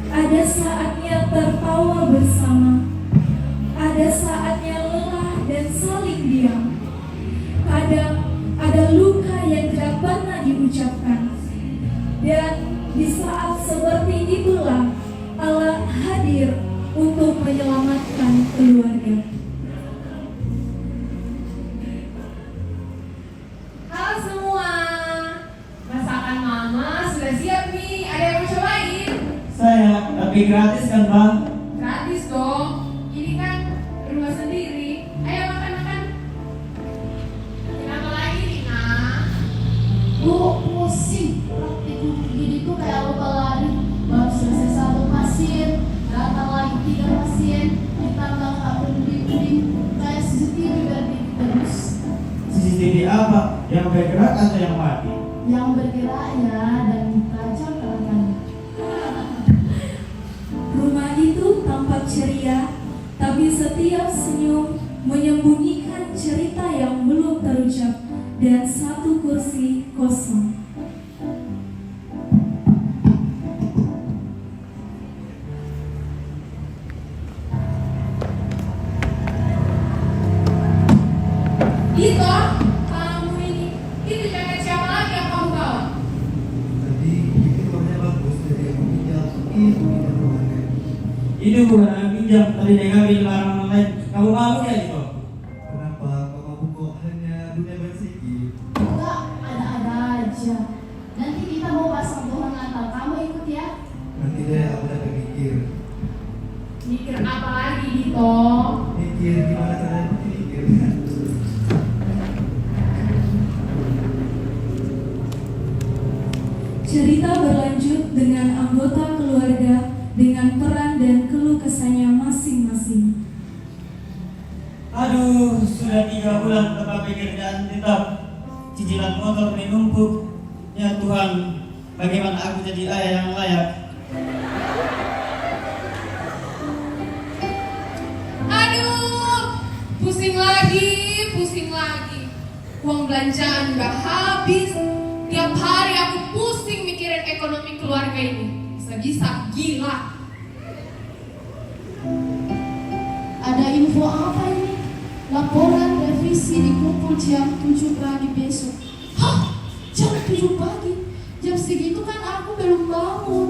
Ada saatnya tertawa bersama, ada saatnya lelah dan saling diam. Kadang ada luka yang tidak pernah diucapkan. Dan di saat seperti itulah Allah hadir untuk menyelamatkan. 1 Yohanes 5 ayat 1 sampai 3. Raja damai yang akan datang. Ada saatnya lelah dan saling diam. Kadang ada luka yang tidak pernah diucapkan. Dan di saat seperti itulah Allah hadir untuk menyelamatkan keluarga. 1 lagi gratis kan bang? Gratis dong. Ini kan rumah sendiri. Ayo makan. Kenapa lagi Rina? Pusing. Jadi tuh kayak lupa lari. Baru selesai satu pasien, datang lagi 3 pasien, ditambah nggak berhenti-henti kayak CCTV berarti terus. CCTV apa? Yang bergerak atau yang mati? Yang bergerak ya dan tajam kan. Rumah itu tampak ceria, tapi setiap senyum menyembunyikan cerita yang belum terucap dan satu kursi kosong. Dito, kamu ini, itu jaket siapa lagi yang kamu bawa? Tadi bikin warnanya bagus, jadi aku pinjam warnanya. Ini bukan yang pinjam, tadi dia ngambil barang orang lain. Kamu mau ya itu? Kenapa kau mabuk kok hanya dunia bersiki? Enggak, ada-ada aja. Nanti kita mau pasang pohon Natal, kamu ikut ya? Nanti deh aku udah berpikir. Mikir apa lagi Dito? Mikir gimana caranya berpikir. Cerita berlanjut dengan anggota keluarga dengan peran dan keluh kesahnya masing-masing. Aduh, sudah 3 bulan tanpa pekerjaan tetap. Cicilan motor menumpuk. Ya Tuhan, bagaimana aku jadi ayah yang layak? Aduh, pusing lagi. Uang belanjaan udah habis. Tiap hari aku pusing mikirin ekonomi keluarga ini. Bisa-bisa gila. Ada info apa ini? Laporan revisi dikumpul jam 7 pagi besok. Hah? Jam 7 pagi? Jam segitu kan aku belum bangun.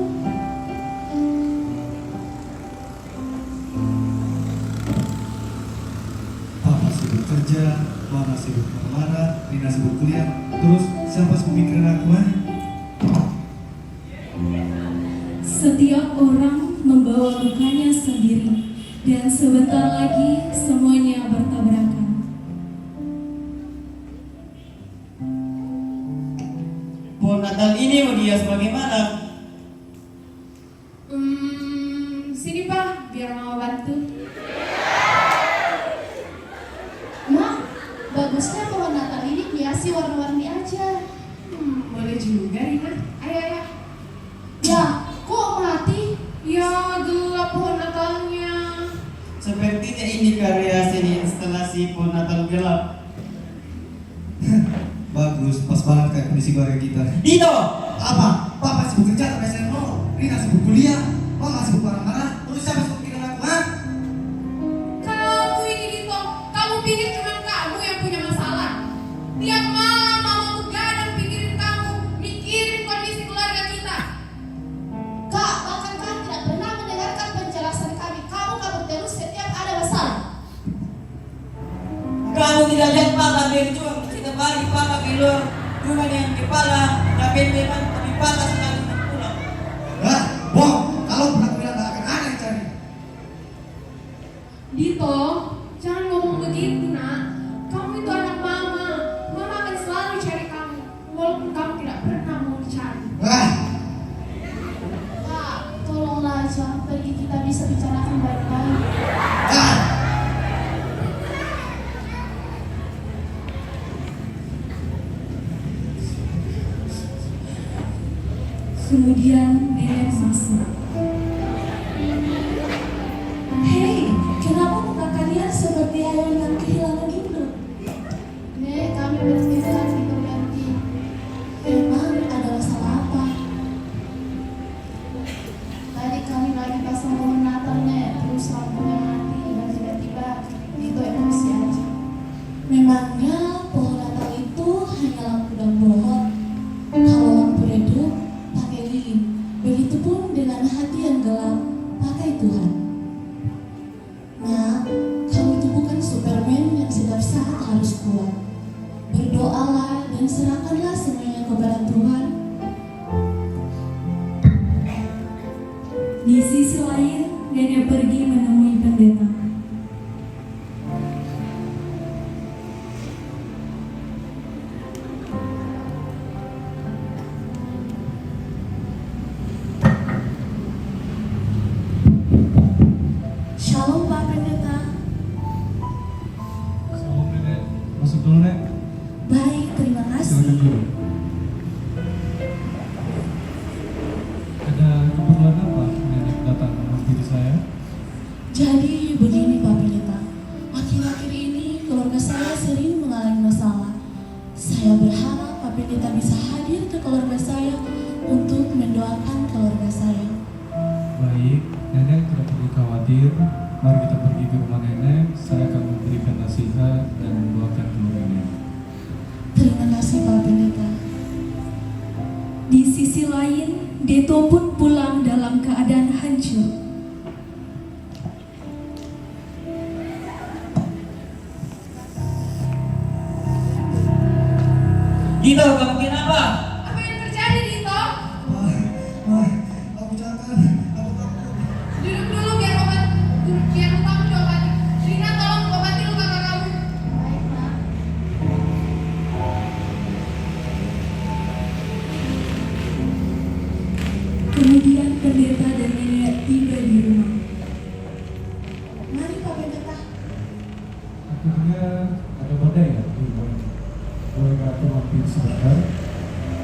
Papa sibuk kerja, Mama sibuk marah, Rina sibuk kuliah. Terus siapa pemikiran aku mah? Setiap orang membawa lukanya sendiri dan sebentar lagi semuanya bertabrakan. Pohon Natal ini mau dihias bagaimana? Sini Pak, biar Mama bantu. Mak, bagusnya pohon Natal ini hiasi warna-warni aja. Boleh juga Rina. Ayo. Ya, kok mati? Ya, gelap pohon Natalnya. Sepertinya ini karya seni instalasi pohon Natal gelap. Bagus, pas banget kayak kondisi keluarga kita. Dito! Apa? Papa sibuk kerja sampai saya mau. Rina sibuk kuliah. Mama sibuk marah-marah. Terus siapa sibuk pikiran aku, ha? Kamu ini Dito, kamu pikir cuma kamu yang punya masalah. Tiap malam Mama begadang pikirin kamu, mikirin kondisi keluarga kita. Kak, bahkan kalian tidak pernah mendengarkan penjelasan kami. Kamu kabur terus setiap ada masalah. Kamu tidak lihat Papa berjuang. Kita bagi Papa keluar rumah dengan kepala, tapi memang tapi Papa selalu pulang. Hah? Bohong. Kalau pernah bilang gak akan ada yang cari. Dito, jangan ngomong begitu nak. Kamu itu anak Mama. Mama akan selalu cari kamu, walaupun kamu tidak pernah mau dicari. Hah? Kak, tolonglah aja pergi, kita bisa bicarakan baik-baik. Hah? Kemudian nenek masuk. Hei, kenapa muka kalian seperti hewan yang kehilangan induk? Nek, kami berpisah di Yanti. Memang ada masalah apa? Tadi kami lagi pasang pohon Natal, Nek, terus lampunya mati dan tiba-tiba itu emosi aja. Memangnya pohon Natal itu hanya lampu dan pohon. Kalau lampu redup, pakai lilin. Begitupun dengan hati yang gelap, pakai Tuhan. Nah, kamu itu bukan Superman yang setiap saat harus kuat. Berdoalah dan serahkanlah semuanya kepada Tuhan. Di sisi lain masuk dulu, Nek. Baik, terima Silakan kasih. dulu. Ada keperluan apa Nenek datang menghampiri saya? Jadi begini Pak Pendeta, akhir-akhir ini keluarga saya sering mengalami masalah. Saya berharap Pak Pendeta bisa hadir ke keluarga saya untuk mendoakan keluarga saya. Baik, Nenek tidak perlu khawatir. Mari kita pergi ke rumah Nenek. Saya akan memberikan nasihat dan mendoakan keluarga Nenek. Terima kasih Pak Pendeta. Di sisi lain, Deto pun pulang dalam keadaan hancur. Dito, kamu kenapa? Apa yang terjadi, Dito? Aku jangan, aku takut. Duduk dulu biar kamu diobati. Rina, tolong obati luka kamu. Kemudian pendeta dan nenek tiba di rumah. Mari Pak Pendeta. Akhirnya ada badai ya di rumah ini. Boleh aku mampir sebentar?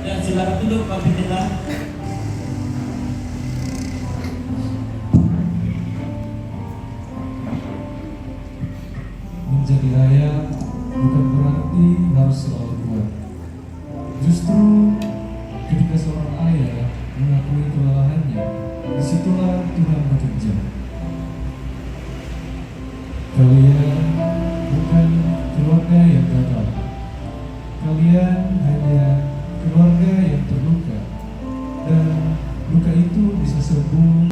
Ya, silakan duduk Pak Pendeta. Menjadi ayah bukan berarti harus selalu kuat. Justru ketika seorang ayah mengakui kelelahannya, disitulah Tuhan bekerja. Kalian bukan keluarga yang gagal. Kalian hanya keluarga yang terluka. Dan luka itu bisa sembuh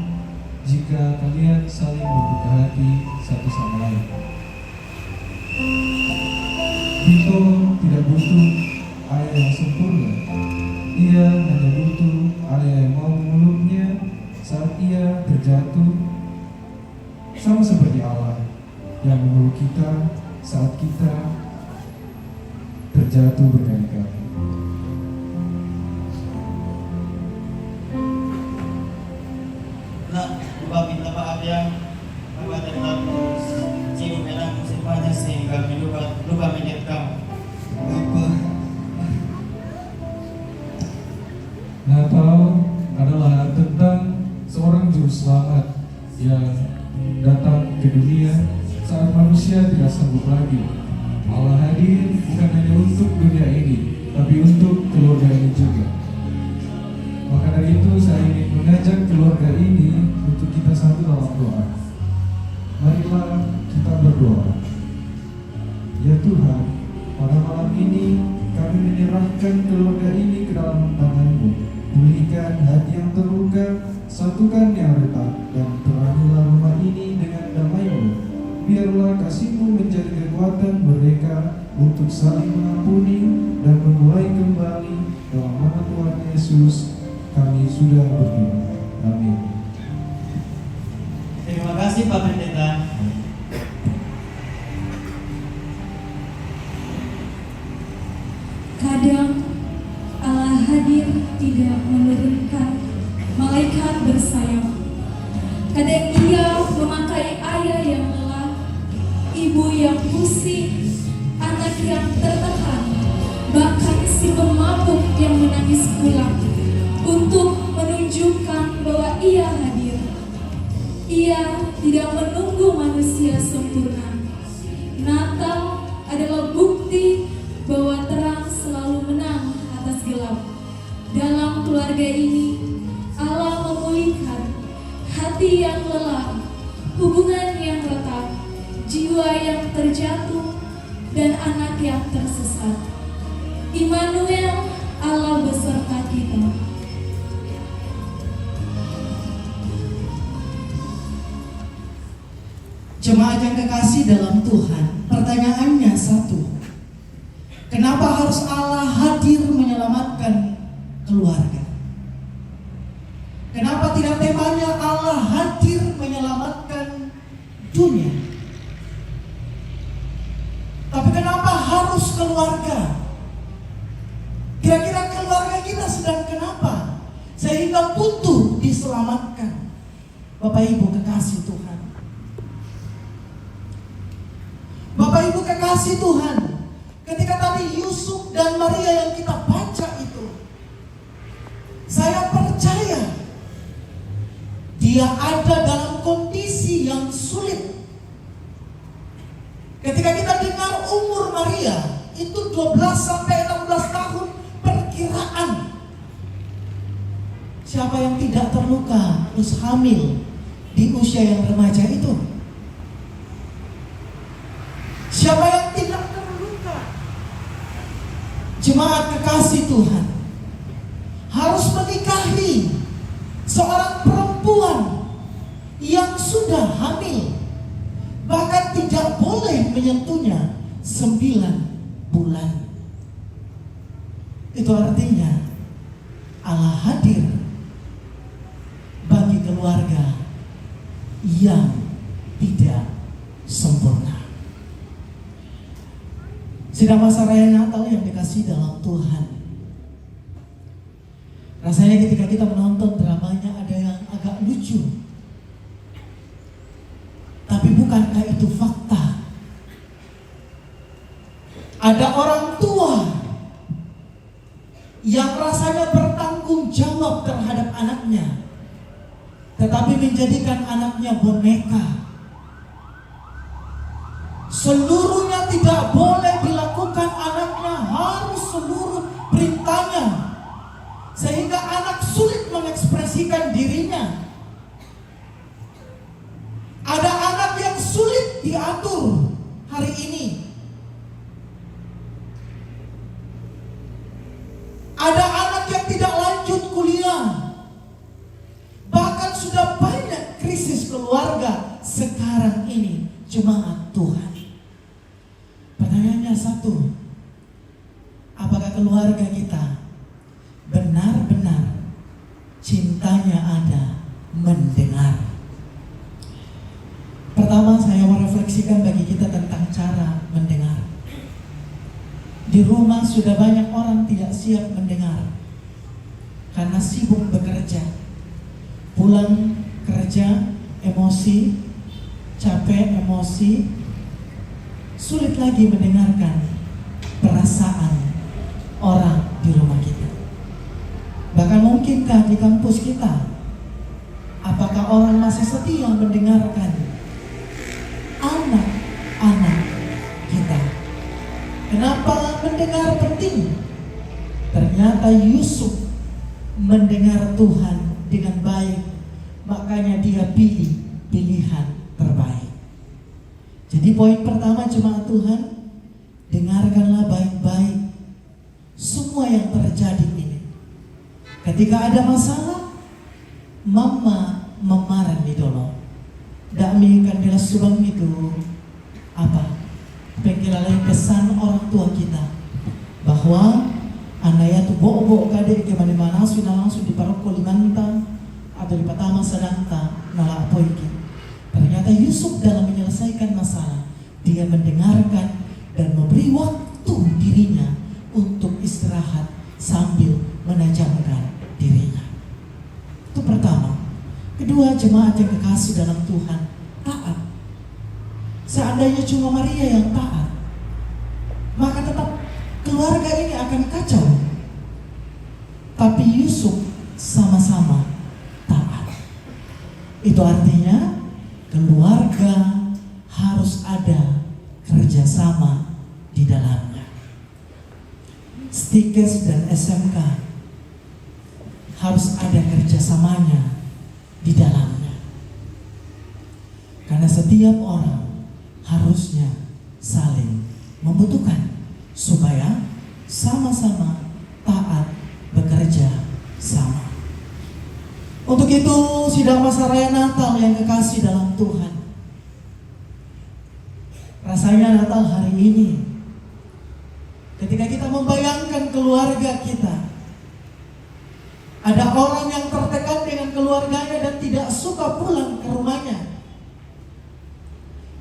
jika kalian saling membuka hati satu sama lain. Dito tidak butuh ayah yang sempurna. Ia hanya butuh ayah yang mau memeluknya saat ia terjatuh, sama seperti Allah yang memeluk kita saat kita terjatuh berkali-kali. Nak, lupa minta maaf ya. Lupa tentang sibuk memang musim banyak sehingga lupa mengingat kamu. Natal adalah tentang seorang juru selamat yang datang ke dunia saat manusia tidak sanggup lagi. Allah hadir bukan hanya untuk dunia ini, tapi untuk keluarga ini juga. Maka dari itu saya ingin mengajak keluarga ini untuk kita satu dalam doa. Marilah kita berdoa. Ya Tuhan, pada malam ini kami menyerahkan keluarga ini ke dalam tangan-Mu. Pulihkan hati yang terluka, satukan yang retak, dan terangilah rumah ini dengan damai-Mu. Biarlah kasih-Mu menjadi kekuatan mereka untuk saling mengampuni dan memulai kembali. Dalam nama Tuhan Yesus kami sudah berdoa. Amin. Terima kasih Pak Pendeta. Kadang Allah hadir tidak menurunkan malaikat bersayap. Kadang Ia memakai ayah yang lelah, ibu yang pusing, anak yang tertekan, bahkan si pemabuk yang menangis pulang untuk menunjukkan bahwa Ia hadir. Ia tidak menunggu manusia sempurna. Natal adalah bukti bahwa terang selalu menang atas gelap. Dalam keluarga ini, Allah memulihkan hati yang lelah, hubungan yang retak, jiwa yang terjatuh, dan anak yang tersesat. Immanuel, Allah beserta kita. Jemaat yang kekasih dalam Tuhan, pertanyaannya satu. Kenapa harus Allah hadir menyelamatkan keluarga? Kenapa tidak temanya Allah hadir menyelamatkan dunia? Tapi kenapa harus keluarga? Kira-kira keluarga kita sedang kenapa? Sehingga butuh diselamatkan. Bapak Ibu kekasih Tuhan. Bapak Ibu kekasih Tuhan, Ketika tadi Yusuf dan Maria yang kita baca itu, saya percaya dia ada dalam kondisi yang sulit. Ketika kita dengar umur Maria itu 12 sampai 16 tahun perkiraan. Siapa yang tidak terluka terus hamil di usia yang remaja itu? Siapa yang tidak terluka? Jemaat kekasih Tuhan harus menikahi seorang perempuan yang sudah hamil, bahkan tidak boleh menyentuhnya 9 bulan. Itu artinya Allah hadir bagi keluarga yang tidak sempurna. Sidang masa raya Natal yang dikasih dalam Tuhan, rasanya ketika kita menonton dramanya ada yang agak lucu. Tapi bukankah itu fakta? Ada orang tua yang rasanya bertanggung jawab terhadap anaknya, tetapi menjadikan anaknya boneka. Seluruhnya tidak boleh dilakukan anaknya, harus seluruh perintahnya, sehingga anak sulit mengekspresikan dirinya. Ada anak yang sulit diatur hari ini. Ada anak yang tidak lanjut kuliah. Bahkan sudah banyak krisis keluarga sekarang ini, jemaat Tuhan. Pertanyaannya satu, apakah keluarga kita benar-benar cintanya ada mendengar? Pertama, saya merefleksikan bagi kita tentang cara mendengar. Di rumah sudah banyak orang tidak siap mendengar karena sibuk bekerja. Pulang kerja, emosi, capek, emosi, sulit lagi mendengarkan perasaan orang di rumah kita. Bahkan mungkinkah di kampus kita, apakah orang masih setia mendengarkan anak-anak kita? Kenapa mendengar penting? Ternyata Yusuf mendengar Tuhan dengan baik, makanya dia pilih pilihan terbaik. Jadi poin pertama jemaat Tuhan, dengarkanlah baik-baik semua yang terjadi ini. Ketika ada masalah, mama memaran di dolo. Dami kandila subang itu apa? Pengkilalai pesan orang tua kita bahwa anaya tu bo kade ke mana-mana sudah langsung di paroko limanta atau di patama sedangta nala apoiki. Ternyata Yusuf dalam menyelesaikan masalah, dia mendengarkan dan memberi waktu dirinya untuk istirahat sambil menajamkan dirinya. Itu pertama. Kedua, jemaat yang kekasih dalam Tuhan, taat. Seandainya cuma Maria yang taat, maka tetap keluarga ini akan kacau. Tapi Yusuf sama-sama taat. Itu artinya keluarga harus ada kerjasama di dalamnya. Stikes dan SMK harus ada kerjasamanya di dalamnya. Karena setiap orang harusnya saling membutuhkan supaya sama-sama taat bekerja sama. Untuk itu sidang masa raya Natal yang kekasih dalam Tuhan, rasanya Natal hari ini ketika kita membayangkan keluarga kita, ada orang yang tertekan dengan keluarganya dan tidak suka pulang ke rumahnya.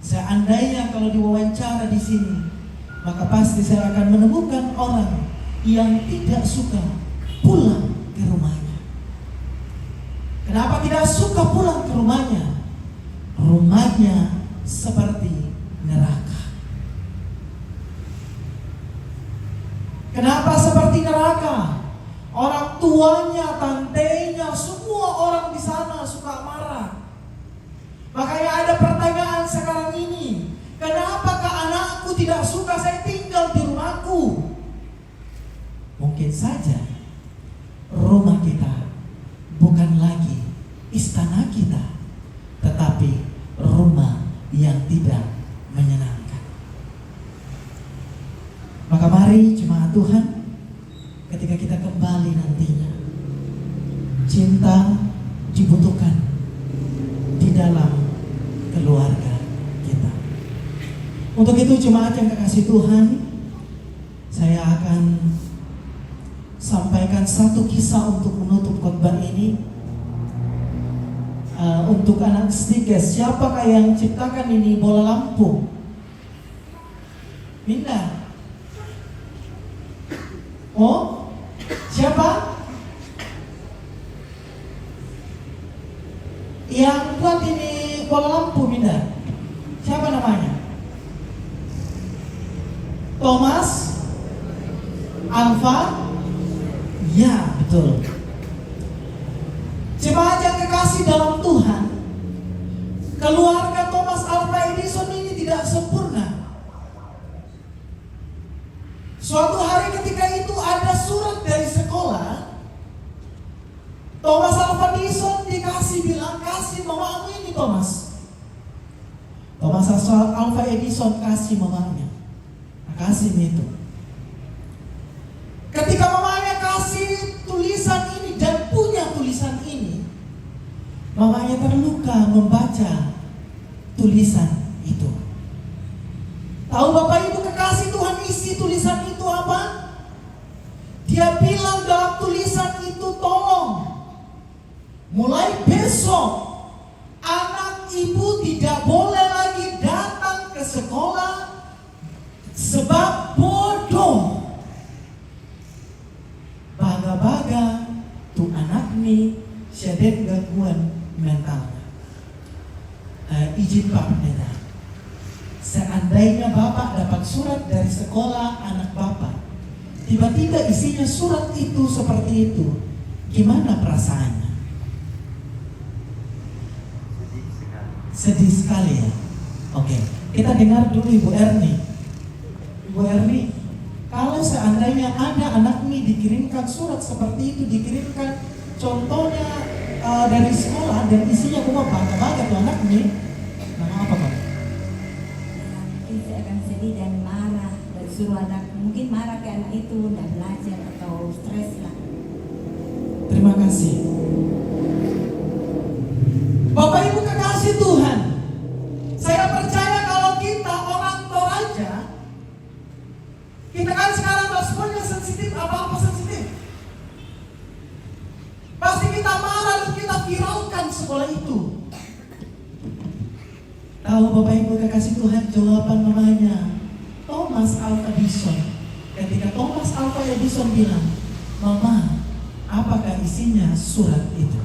Seandainya kalau diwawancara di sini, maka pasti saya akan menemukan orang yang tidak suka pulang ke rumahnya. Kenapa tidak suka pulang ke rumahnya? Rumahnya seperti neraka. Kenapa seperti neraka? Orang tuanya, tantenya, semua orang di sana suka marah. Makanya ada pertanyaan sekarang ini, kenapakah anakku tidak suka saya tinggal di rumahku? Mungkin saja rumah kita bukan lagi istana kita, tetapi rumah yang tidak menyenangkan. Maka mari jemaat Tuhan, ketika kita kembali nantinya, cinta dibutuhkan di dalam keluarga kita. Untuk itu jemaat yang kekasih Tuhan, saya akan sampaikan satu kisah untuk menutup khotbah ini. Untuk anak sedikit, siapakah yang ciptakan ini bola lampu? Minda? Oh, siapa? Yang buat ini bola lampu, Minda? Siapa namanya? Thomas? Alva? Ya, betul. Jemaat yang kekasih dalam Tuhan, keluarga Thomas Alva Edison ini tidak sempurna. Suatu hari ketika itu ada surat dari sekolah, Thomas Alva Edison dikasih bilang, kasih mamamu ini Thomas. Thomas Alva Edison kasih mamanya, kasih itu. Ketika mamanya kasih tulisan ini dan punya tulisan ini, mamanya terluka membaca tulisan itu. Tahu Bapak Ibu kekasih Tuhan isi tulisan itu apa? Dia bilang dalam tulisan itu, tolong mulai besok anak ibu tidak boleh lagi datang ke sekolah sebab bodoh. Baga-baga tu anak ni syadid gangguan mental. Izin Pak Pendeta, seandainya Bapak dapat surat dari sekolah anak Bapak, tiba-tiba isinya surat itu seperti itu, gimana perasaannya? Sedih sekali ya. Oke, kita dengar dulu Ibu Erni. Ibu Erni, kalau seandainya ada anak ini dikirimkan surat seperti itu, dikirimkan contohnya dari sekolah dan isinya cuma baga-baga tuh anak ini, nama apa Pak? Mungkin saya akan sedih dan marah dan suruh anak, mungkin marah ke anak itu dan belajar atau stres lah. Terima kasih. Bapak Ibu kekasih Tuhan, saya percaya kalau kita orang Toraja, kita kan sekarang responnya sensitif, apa-apa sensitif. Pasti kita marah dan kita viralkan sekolah itu. Tahu Bapak Ibu kekasih Tuhan jawaban mamanya Thomas Alva Edison. Ketika Thomas Alva Edison bilang, Mama, apakah isinya surat itu?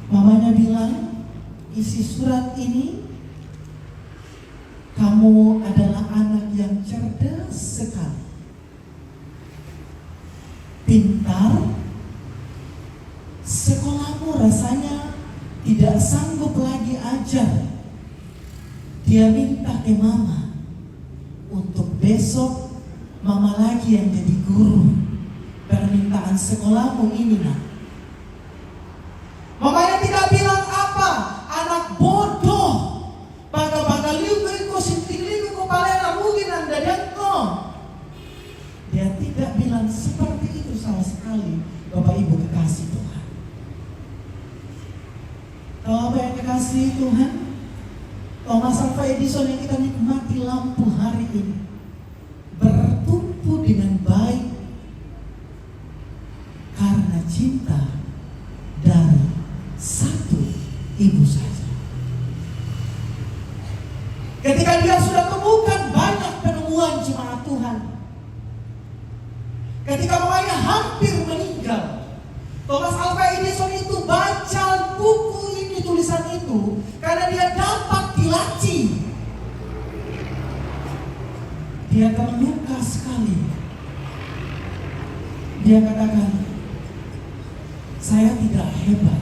Mamanya bilang, isi surat ini, kamu adalah anak yang cerdas sekali, pintar, sekolahmu rasanya tidak sanggup lagi ajar. Dia minta ke mama untuk besok mama lagi yang jadi guru. Permintaan sekolahmu ini nak. Mamanya tidak bilang apa, anak bodoh, bangga-bangga liu ko sinting ko palena mungkin anda dengko. Dia tidak bilang seperti itu sama sekali, Bapak Ibu kekasih Tuhan. Tahu apa yang kekasih Tuhan? Thomas Alva Edison yang kita nikmati lampu hari ini bertumpu dengan baik karena cinta dari satu ibu saja. Ketika dia sudah temukan banyak penemuan jemaat Tuhan, ketika mamanya hampir meninggal, Thomas Alva Edison itu baca buku ini, tulisan itu, karena dia dapat dilaci. dia terluka sekali. Dia katakan, saya tidak hebat,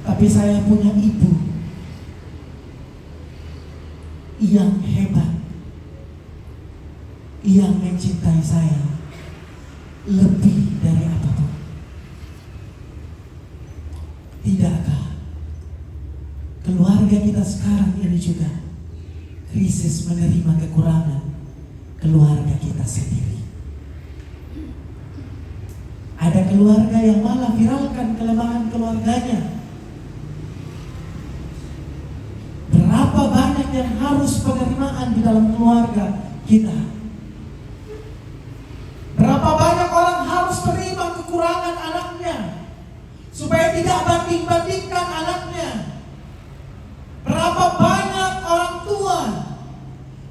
tapi saya punya ibu yang hebat, yang mencintai saya lebih dari apapun. Tidakkah keluarga kita sekarang ini juga krisis menerima kekurangan keluarga kita sendiri? Ada keluarga yang malah viralkan kelemahan keluarganya. Berapa banyak yang harus penerimaan di dalam keluarga kita? Berapa banyak orang harus terima kekurangan anaknya supaya tidak banding-bandingkan anaknya? Berapa banyak orang tua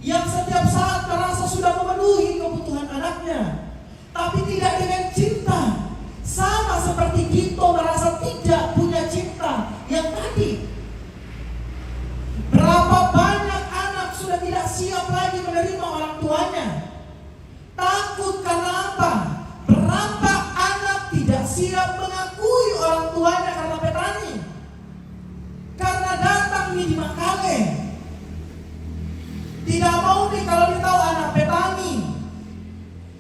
yang setiap saat merasa sudah memenuhi kebutuhan anaknya, tapi tidak dengan cinta, sama seperti Gito merasa tidak punya cinta yang tadi. Berapa banyak anak sudah tidak siap lagi menerima orang tuanya? Takut karena apa? Berapa anak tidak siap mengakui orang tuanya karena petani? Karena datang nih di Makale, tidak mau nih kalau dia tahu anak petani.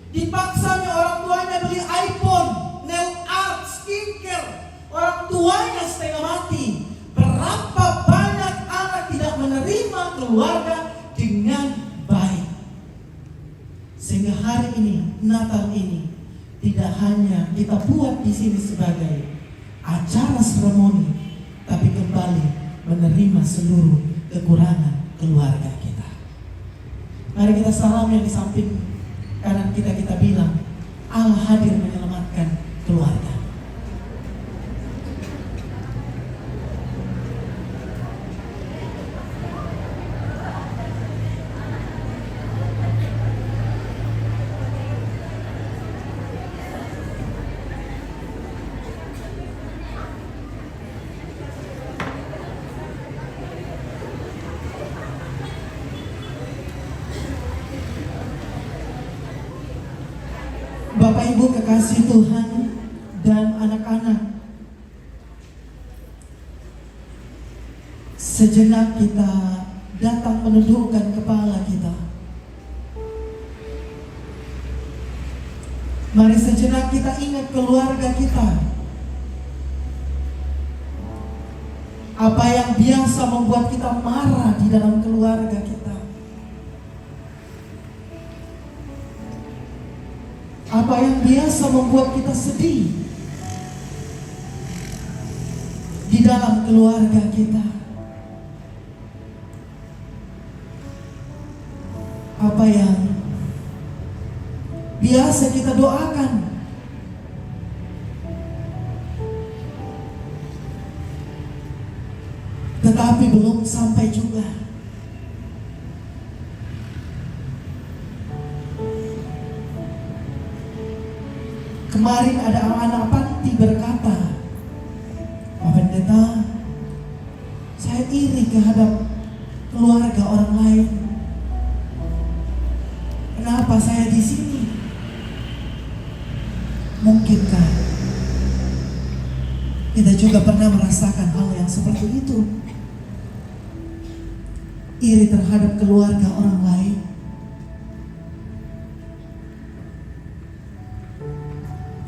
Dipaksanya orang tuanya beli iPhone, nail art, skincare, orang tuanya setengah mati. Berapa banyak anak tidak menerima keluarga dengan baik? Sehingga hari ini, Natal ini, tidak hanya kita buat di sini sebagai acara seremoni, tapi kembali menerima seluruh kekurangan keluarga kita. Mari kita salam yang di samping kanan kita bilang, Allah hadir menyelamatkan keluarga. Bapak Ibu kekasih Tuhan dan anak-anak, sejenak kita datang menundukkan kepala kita. Mari sejenak kita ingat keluarga kita. Apa yang biasa membuat kita marah di dalam keluarga kita? Apa yang biasa membuat kita sedih di dalam keluarga kita? Apa yang biasa kita doakan tetapi belum sampai juga? Kemarin ada anak panti berkata, Pak Pendeta, saya iri terhadap keluarga orang lain. Kenapa saya di sini? Mungkinkah kita juga pernah merasakan hal yang seperti itu? Iri terhadap keluarga orang lain.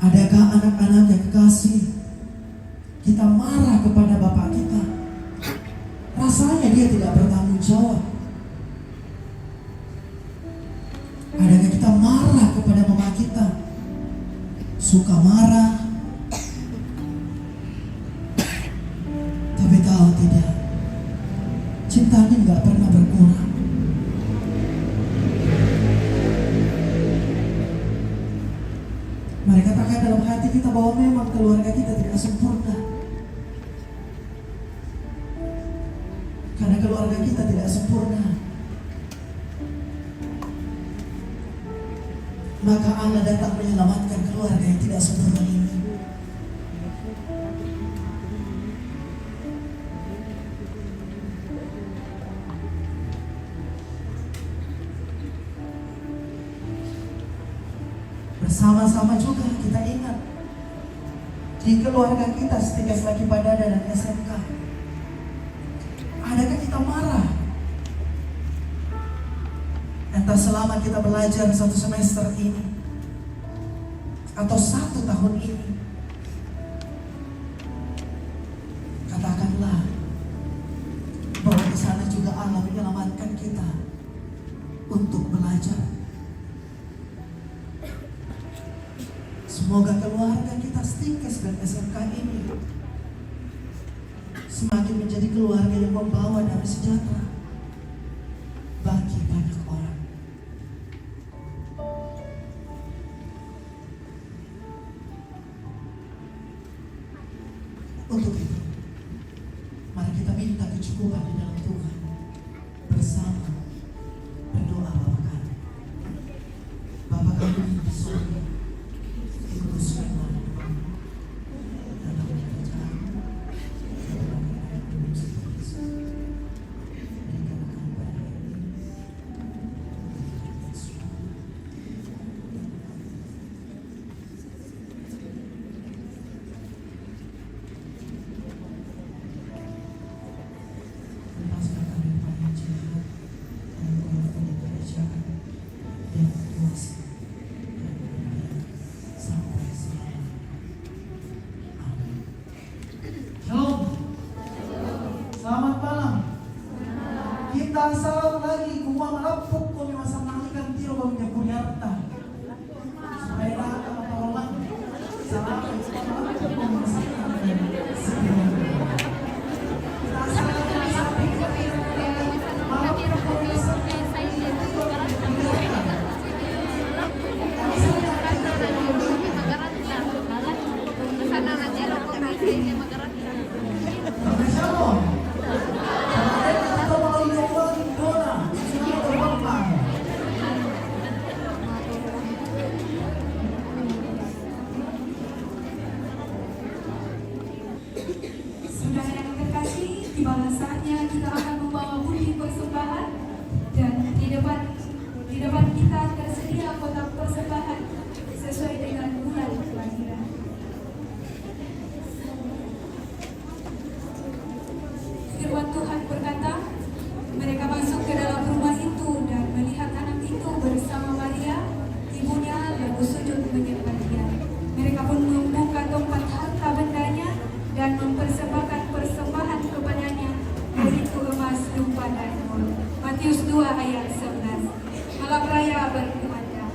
Adakah anak-anak yang kekasih, kita marah kepada bapak kita, rasanya dia tidak bertanggung jawab? Adakah kita marah kepada mama kita, suka marah, tapi tahu tidak, cintanya nggak pernah berkurang? Mari katakan dalam hati kita bahwa memang keluarga kita tidak sempurna. Karena keluarga kita tidak sempurna, maka Allah datang menyelamatkan keluarga yang tidak sempurna ini. Bersama-sama juga kita ingat di keluarga kita Setikas Laki Padada dan SMK. Adakah kita marah? Entah selama kita belajar 1 semester ini atau 1 tahun ini, katakanlah bahwa di sana juga Allah menyelamatkan kita untuk belajar. Semoga keluarga kita Stikes dan SMK ini semakin menjadi keluarga yang membawa damai sejahtera bagi banyak orang. Untuk itu, mari kita minta kecukupan di dalam Tuhan bersama berdoa Bapa kami. Bapa kami di surga, dikuduskan namamu, datanglah kerajaanmu, datanglah kerajaanmu seperti surga. Berikanlah kami pada hari ini Yesus. Lepaskan kami dari yang jahat, dan keluarkan dari kerajaan dan kuasa dan kemuliaan sampai selamanya. Amin. Shalom. Selamat malam. Kita salam lagi kumwa malapuk kami masa nalikan tiro kami nyakuriarta. Supaya akan matolong. Salam malapuk kami masa nalikan tiro. Kita salam lagi malapuk kami masa nalikan tiro. Shalom. Saudara yang terkasih, tibalah saatnya kita akan membawa budi persembahan, dan di depan kita tersedia kotak persembahan sesuai dengan bulan kelahiran. Firman Tuhan berkata, mereka masuk ke dalam rumah itu dan melihat anak itu bersama Maria, ibunya, lalu sujud menyembah dia. Mereka pun membuka tempat harta bendanya dan mempersembahkan persembahan kepadanya, yaitu emas, domba, dan emas. Matius 2 ayat 11. Malam Raya berkumandang.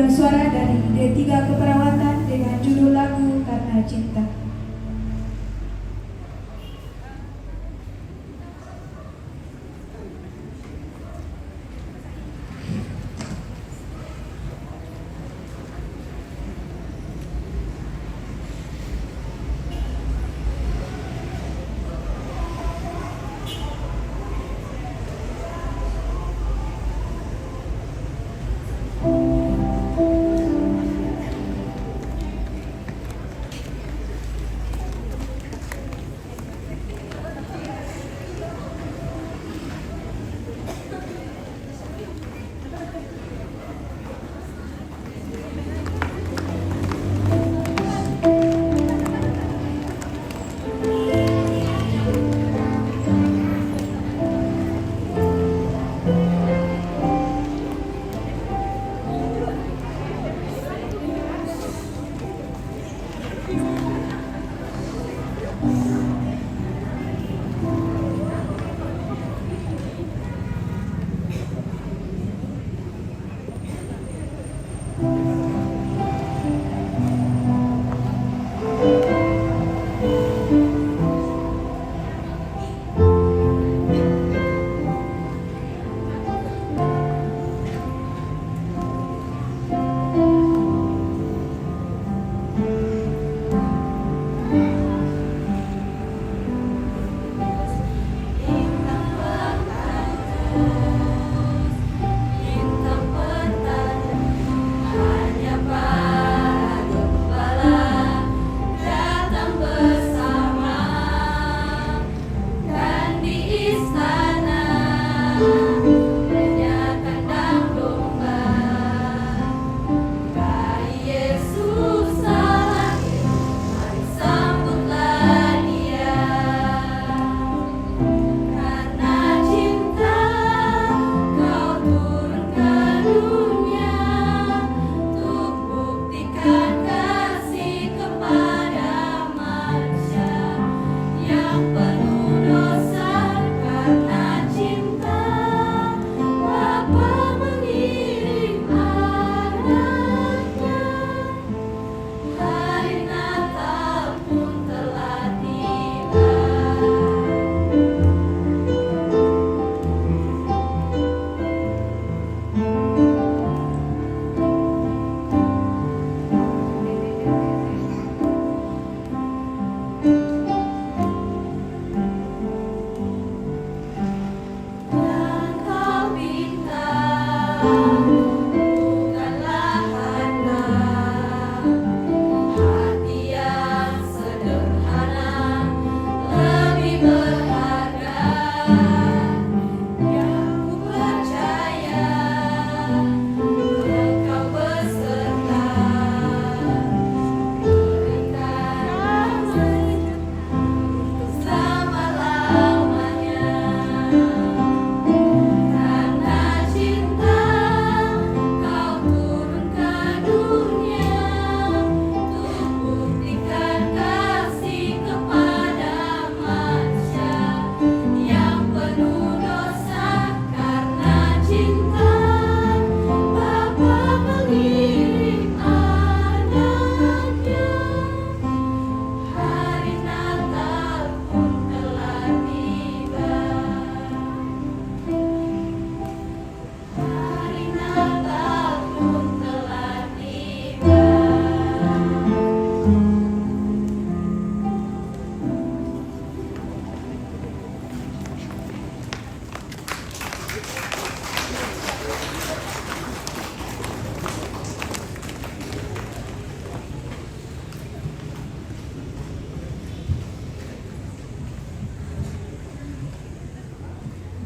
paduan suara dari D3 Keperawatan dengan judul lagu Karena Cinta.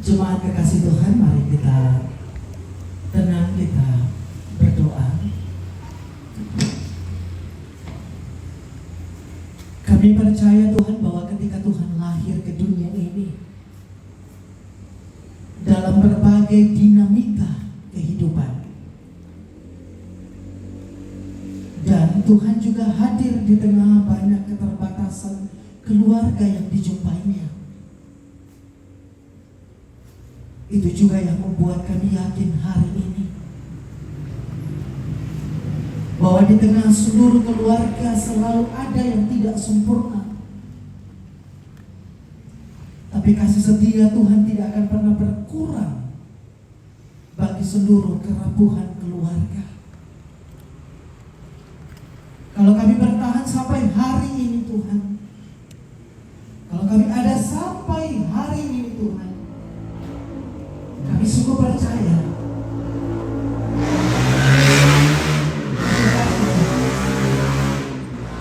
Jemaat kekasih Tuhan, mari kita tenang, kita berdoa. Kami percaya Tuhan bahwa ketika Tuhan lahir ke dunia ini, dalam berbagai dinamika kehidupan, dan Tuhan juga hadir di tengah banyak keterbatasan keluarga yang dijumpainya. Itu juga yang membuat kami yakin hari ini bahwa di tengah seluruh keluarga selalu ada yang tidak sempurna. Tapi kasih setia Tuhan tidak akan pernah berkurang bagi seluruh kerapuhan keluarga. Kalau kami bertahan sampai hari ini Tuhan, kalau kami ada sampai hari ini Tuhan, kami sungguh percaya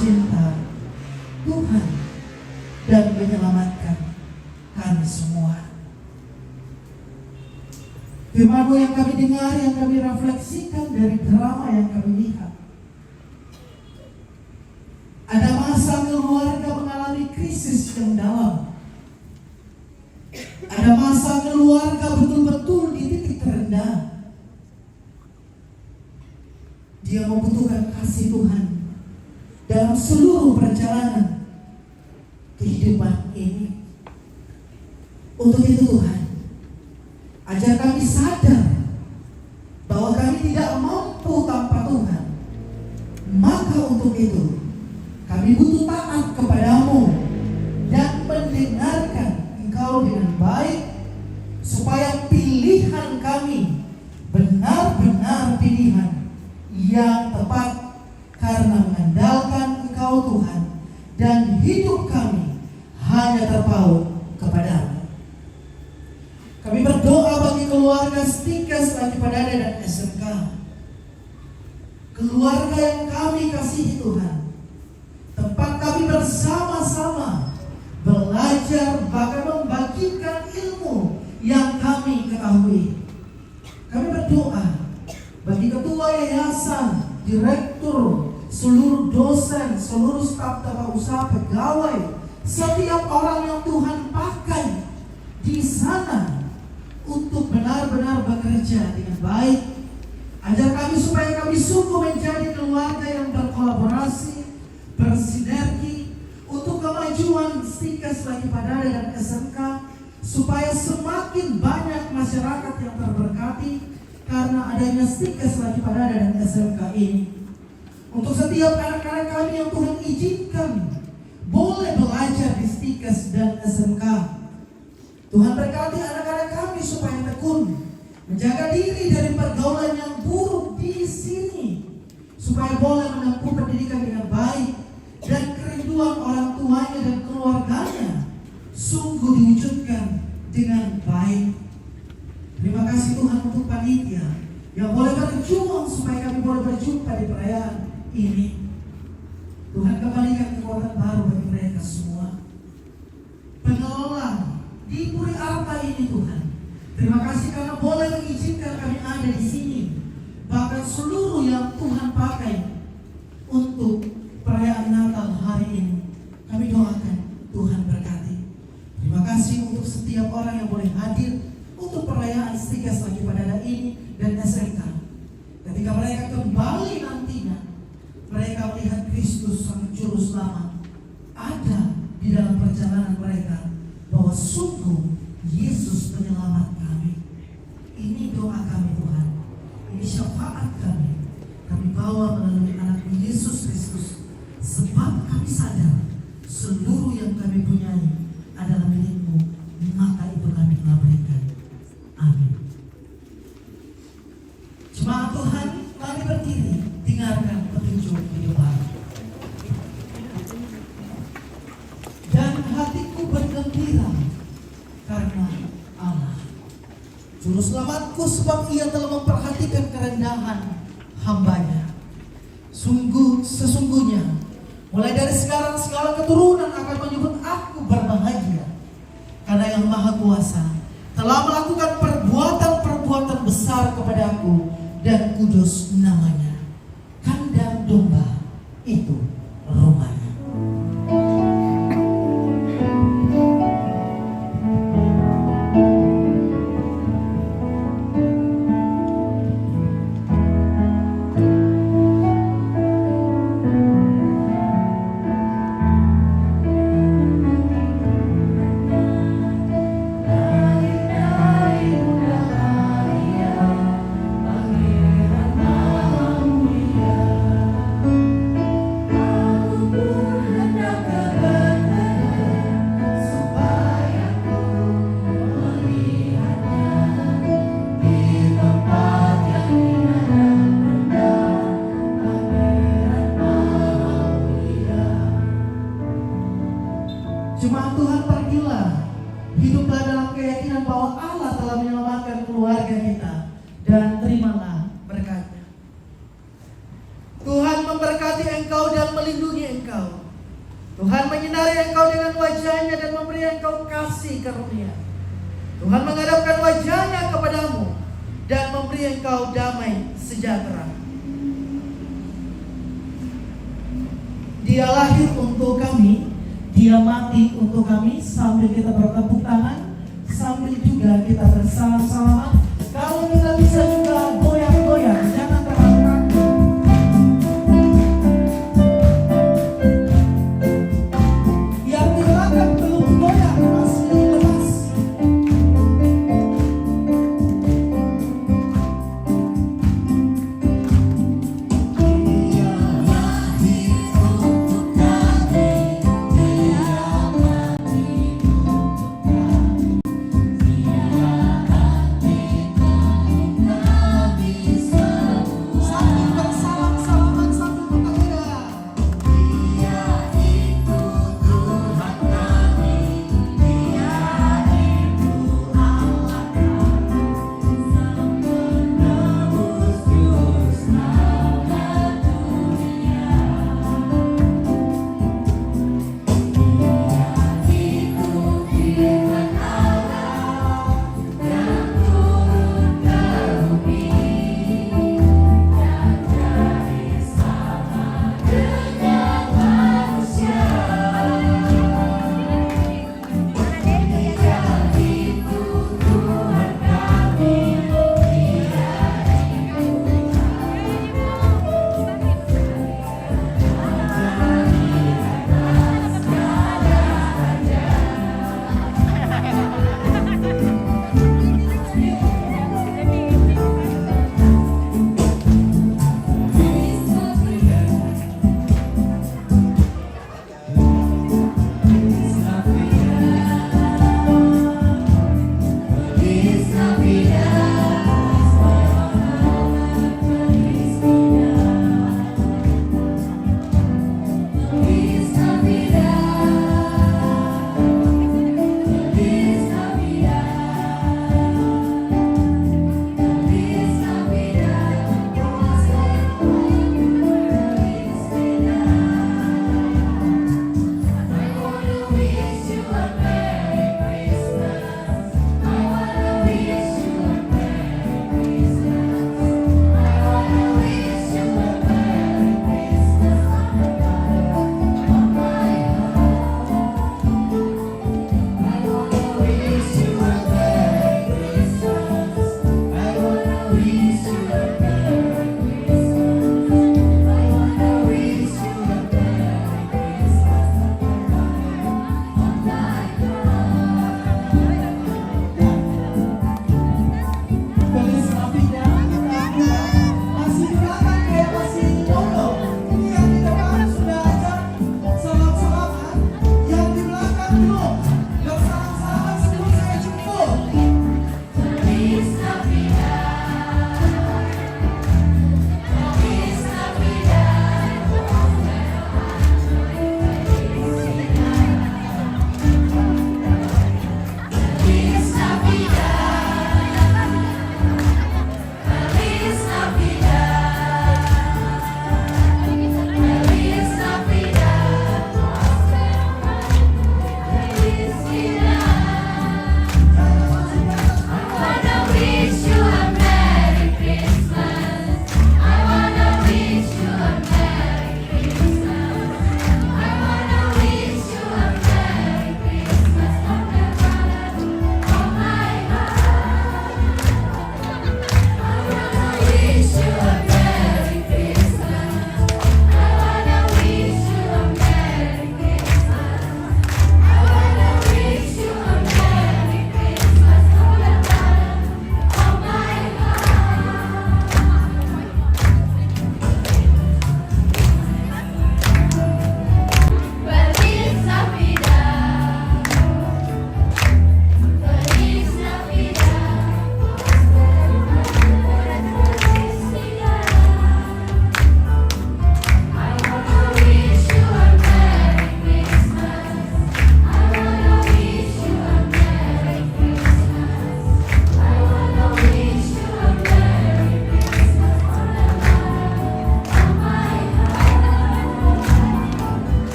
cinta Tuhan dan menyelamatkan kami semua. Firman-Mu yang kami dengar, yang kami refleksikan dari drama yang kami lihat, ada masa keluarga mengalami krisis yang dalam. Ada masa keluarga betul-betul di titik terendah. Dia membutuhkan kasih Tuhan dalam seluruh perjalanan kehidupan ini. Untuk itu Tuhan, ajar kami sadar bahwa kami tidak mampu tanpa Tuhan. Maka untuk itu kami butuh taat kepadamu dan mendengarkan Engkau dengan baik, supaya pilihan kami benar-benar pilihan yang tepat, karena mengandalkan Engkau Tuhan, dan hidup kami hanya terpaut kepadamu. Kami berdoa bagi keluarga Stikas, Laki Padada dan SMK, keluarga yang kami kasihi Tuhan, tempat kami bersama-sama belajar bahkan membagikan ilmu yang kami ketahui. Kami berdoa bagi ketua yayasan, direktur, seluruh dosen, seluruh staf tata usaha, pegawai, setiap orang yang Tuhan pakai di sana untuk benar-benar bekerja dengan baik. Ajar kami supaya kami sungguh menjadi keluarga yang berkolaborasi, bersinergi untuk kemajuan Stikas, Laki Padada dan SMK, supaya semakin banyak masyarakat yang terberkati karena adanya Stikas, Laki Padada dan SMK ini. Untuk setiap anak-anak kami yang Tuhan izinkan boleh belajar di Stikas dan SMK, Tuhan berkati anak-anak kami supaya tekun menjaga diri dari pergaulan yang buruk di sini, supaya boleh menempuh pendidikan dengan baik, dan kerinduan orang tuanya dan keluarganya sungguh diwujudkan dengan baik. Terima kasih Tuhan untuk panitia yang boleh berjuang supaya kami boleh berjumpa di perayaan ini. Tuhan kembalikan kekuatan baru bagi mereka semua. Pengelola di Puri Arta ini Tuhan, terima kasih karena boleh mengizinkan kami ada di sini. Bahkan seluruh yang Tuhan pakai untuk perayaan Natal hari ini, kami doakan Tuhan berkati. Terima kasih untuk setiap orang yang boleh hadir untuk perayaan Stikas, Laki Padada ini dan SMK. Ketika mereka kembali nantinya, mereka melihat Kristus Sang Juru Selamat ada di dalam perjalanan mereka, bahwa sungguh Yesus penyelamat kami. Ini doa kami Tuhan, ini syafaat kami. Kami bawa melalui anak Yesus Kristus, sebab kami sadar seluruh yang kami punyai adalah milik-Mu, maka itu kami telah berikan. Amin. Jemaat Tuhan, mari berdiri, dengarkan petunjuk kehidupan. Dan hatiku bergembira karena Allah Juru Selamatku, sebab Ia telah memperhatikan kerendahan hambanya. Sesungguhnya mulai dari sekarang segala keturunan akan menyebut aku berbahagia, karena Yang Maha Kuasa telah melakukan perbuatan-perbuatan besar kepadaku, dan kudus namanya. Kandang domba itu rumahnya. Naik, naik, naik, Jemaat Tuhan, pergilah, hiduplah dalam keyakinan bahwa Allah telah menyelamatkan keluarga kita, dan terimalah berkatnya. Tuhan memberkati engkau dan melindungi engkau. Tuhan menyinari engkau dengan wajahnya dan memberi engkau kasih karunia. Tuhan menghadapkan wajahnya kepadamu dan memberi engkau damai sejahtera. Dia lahir untuk kami, Dia mati untuk kami. Sambil kita bertepuk tangan, sambil juga kita bersalaman. Kalau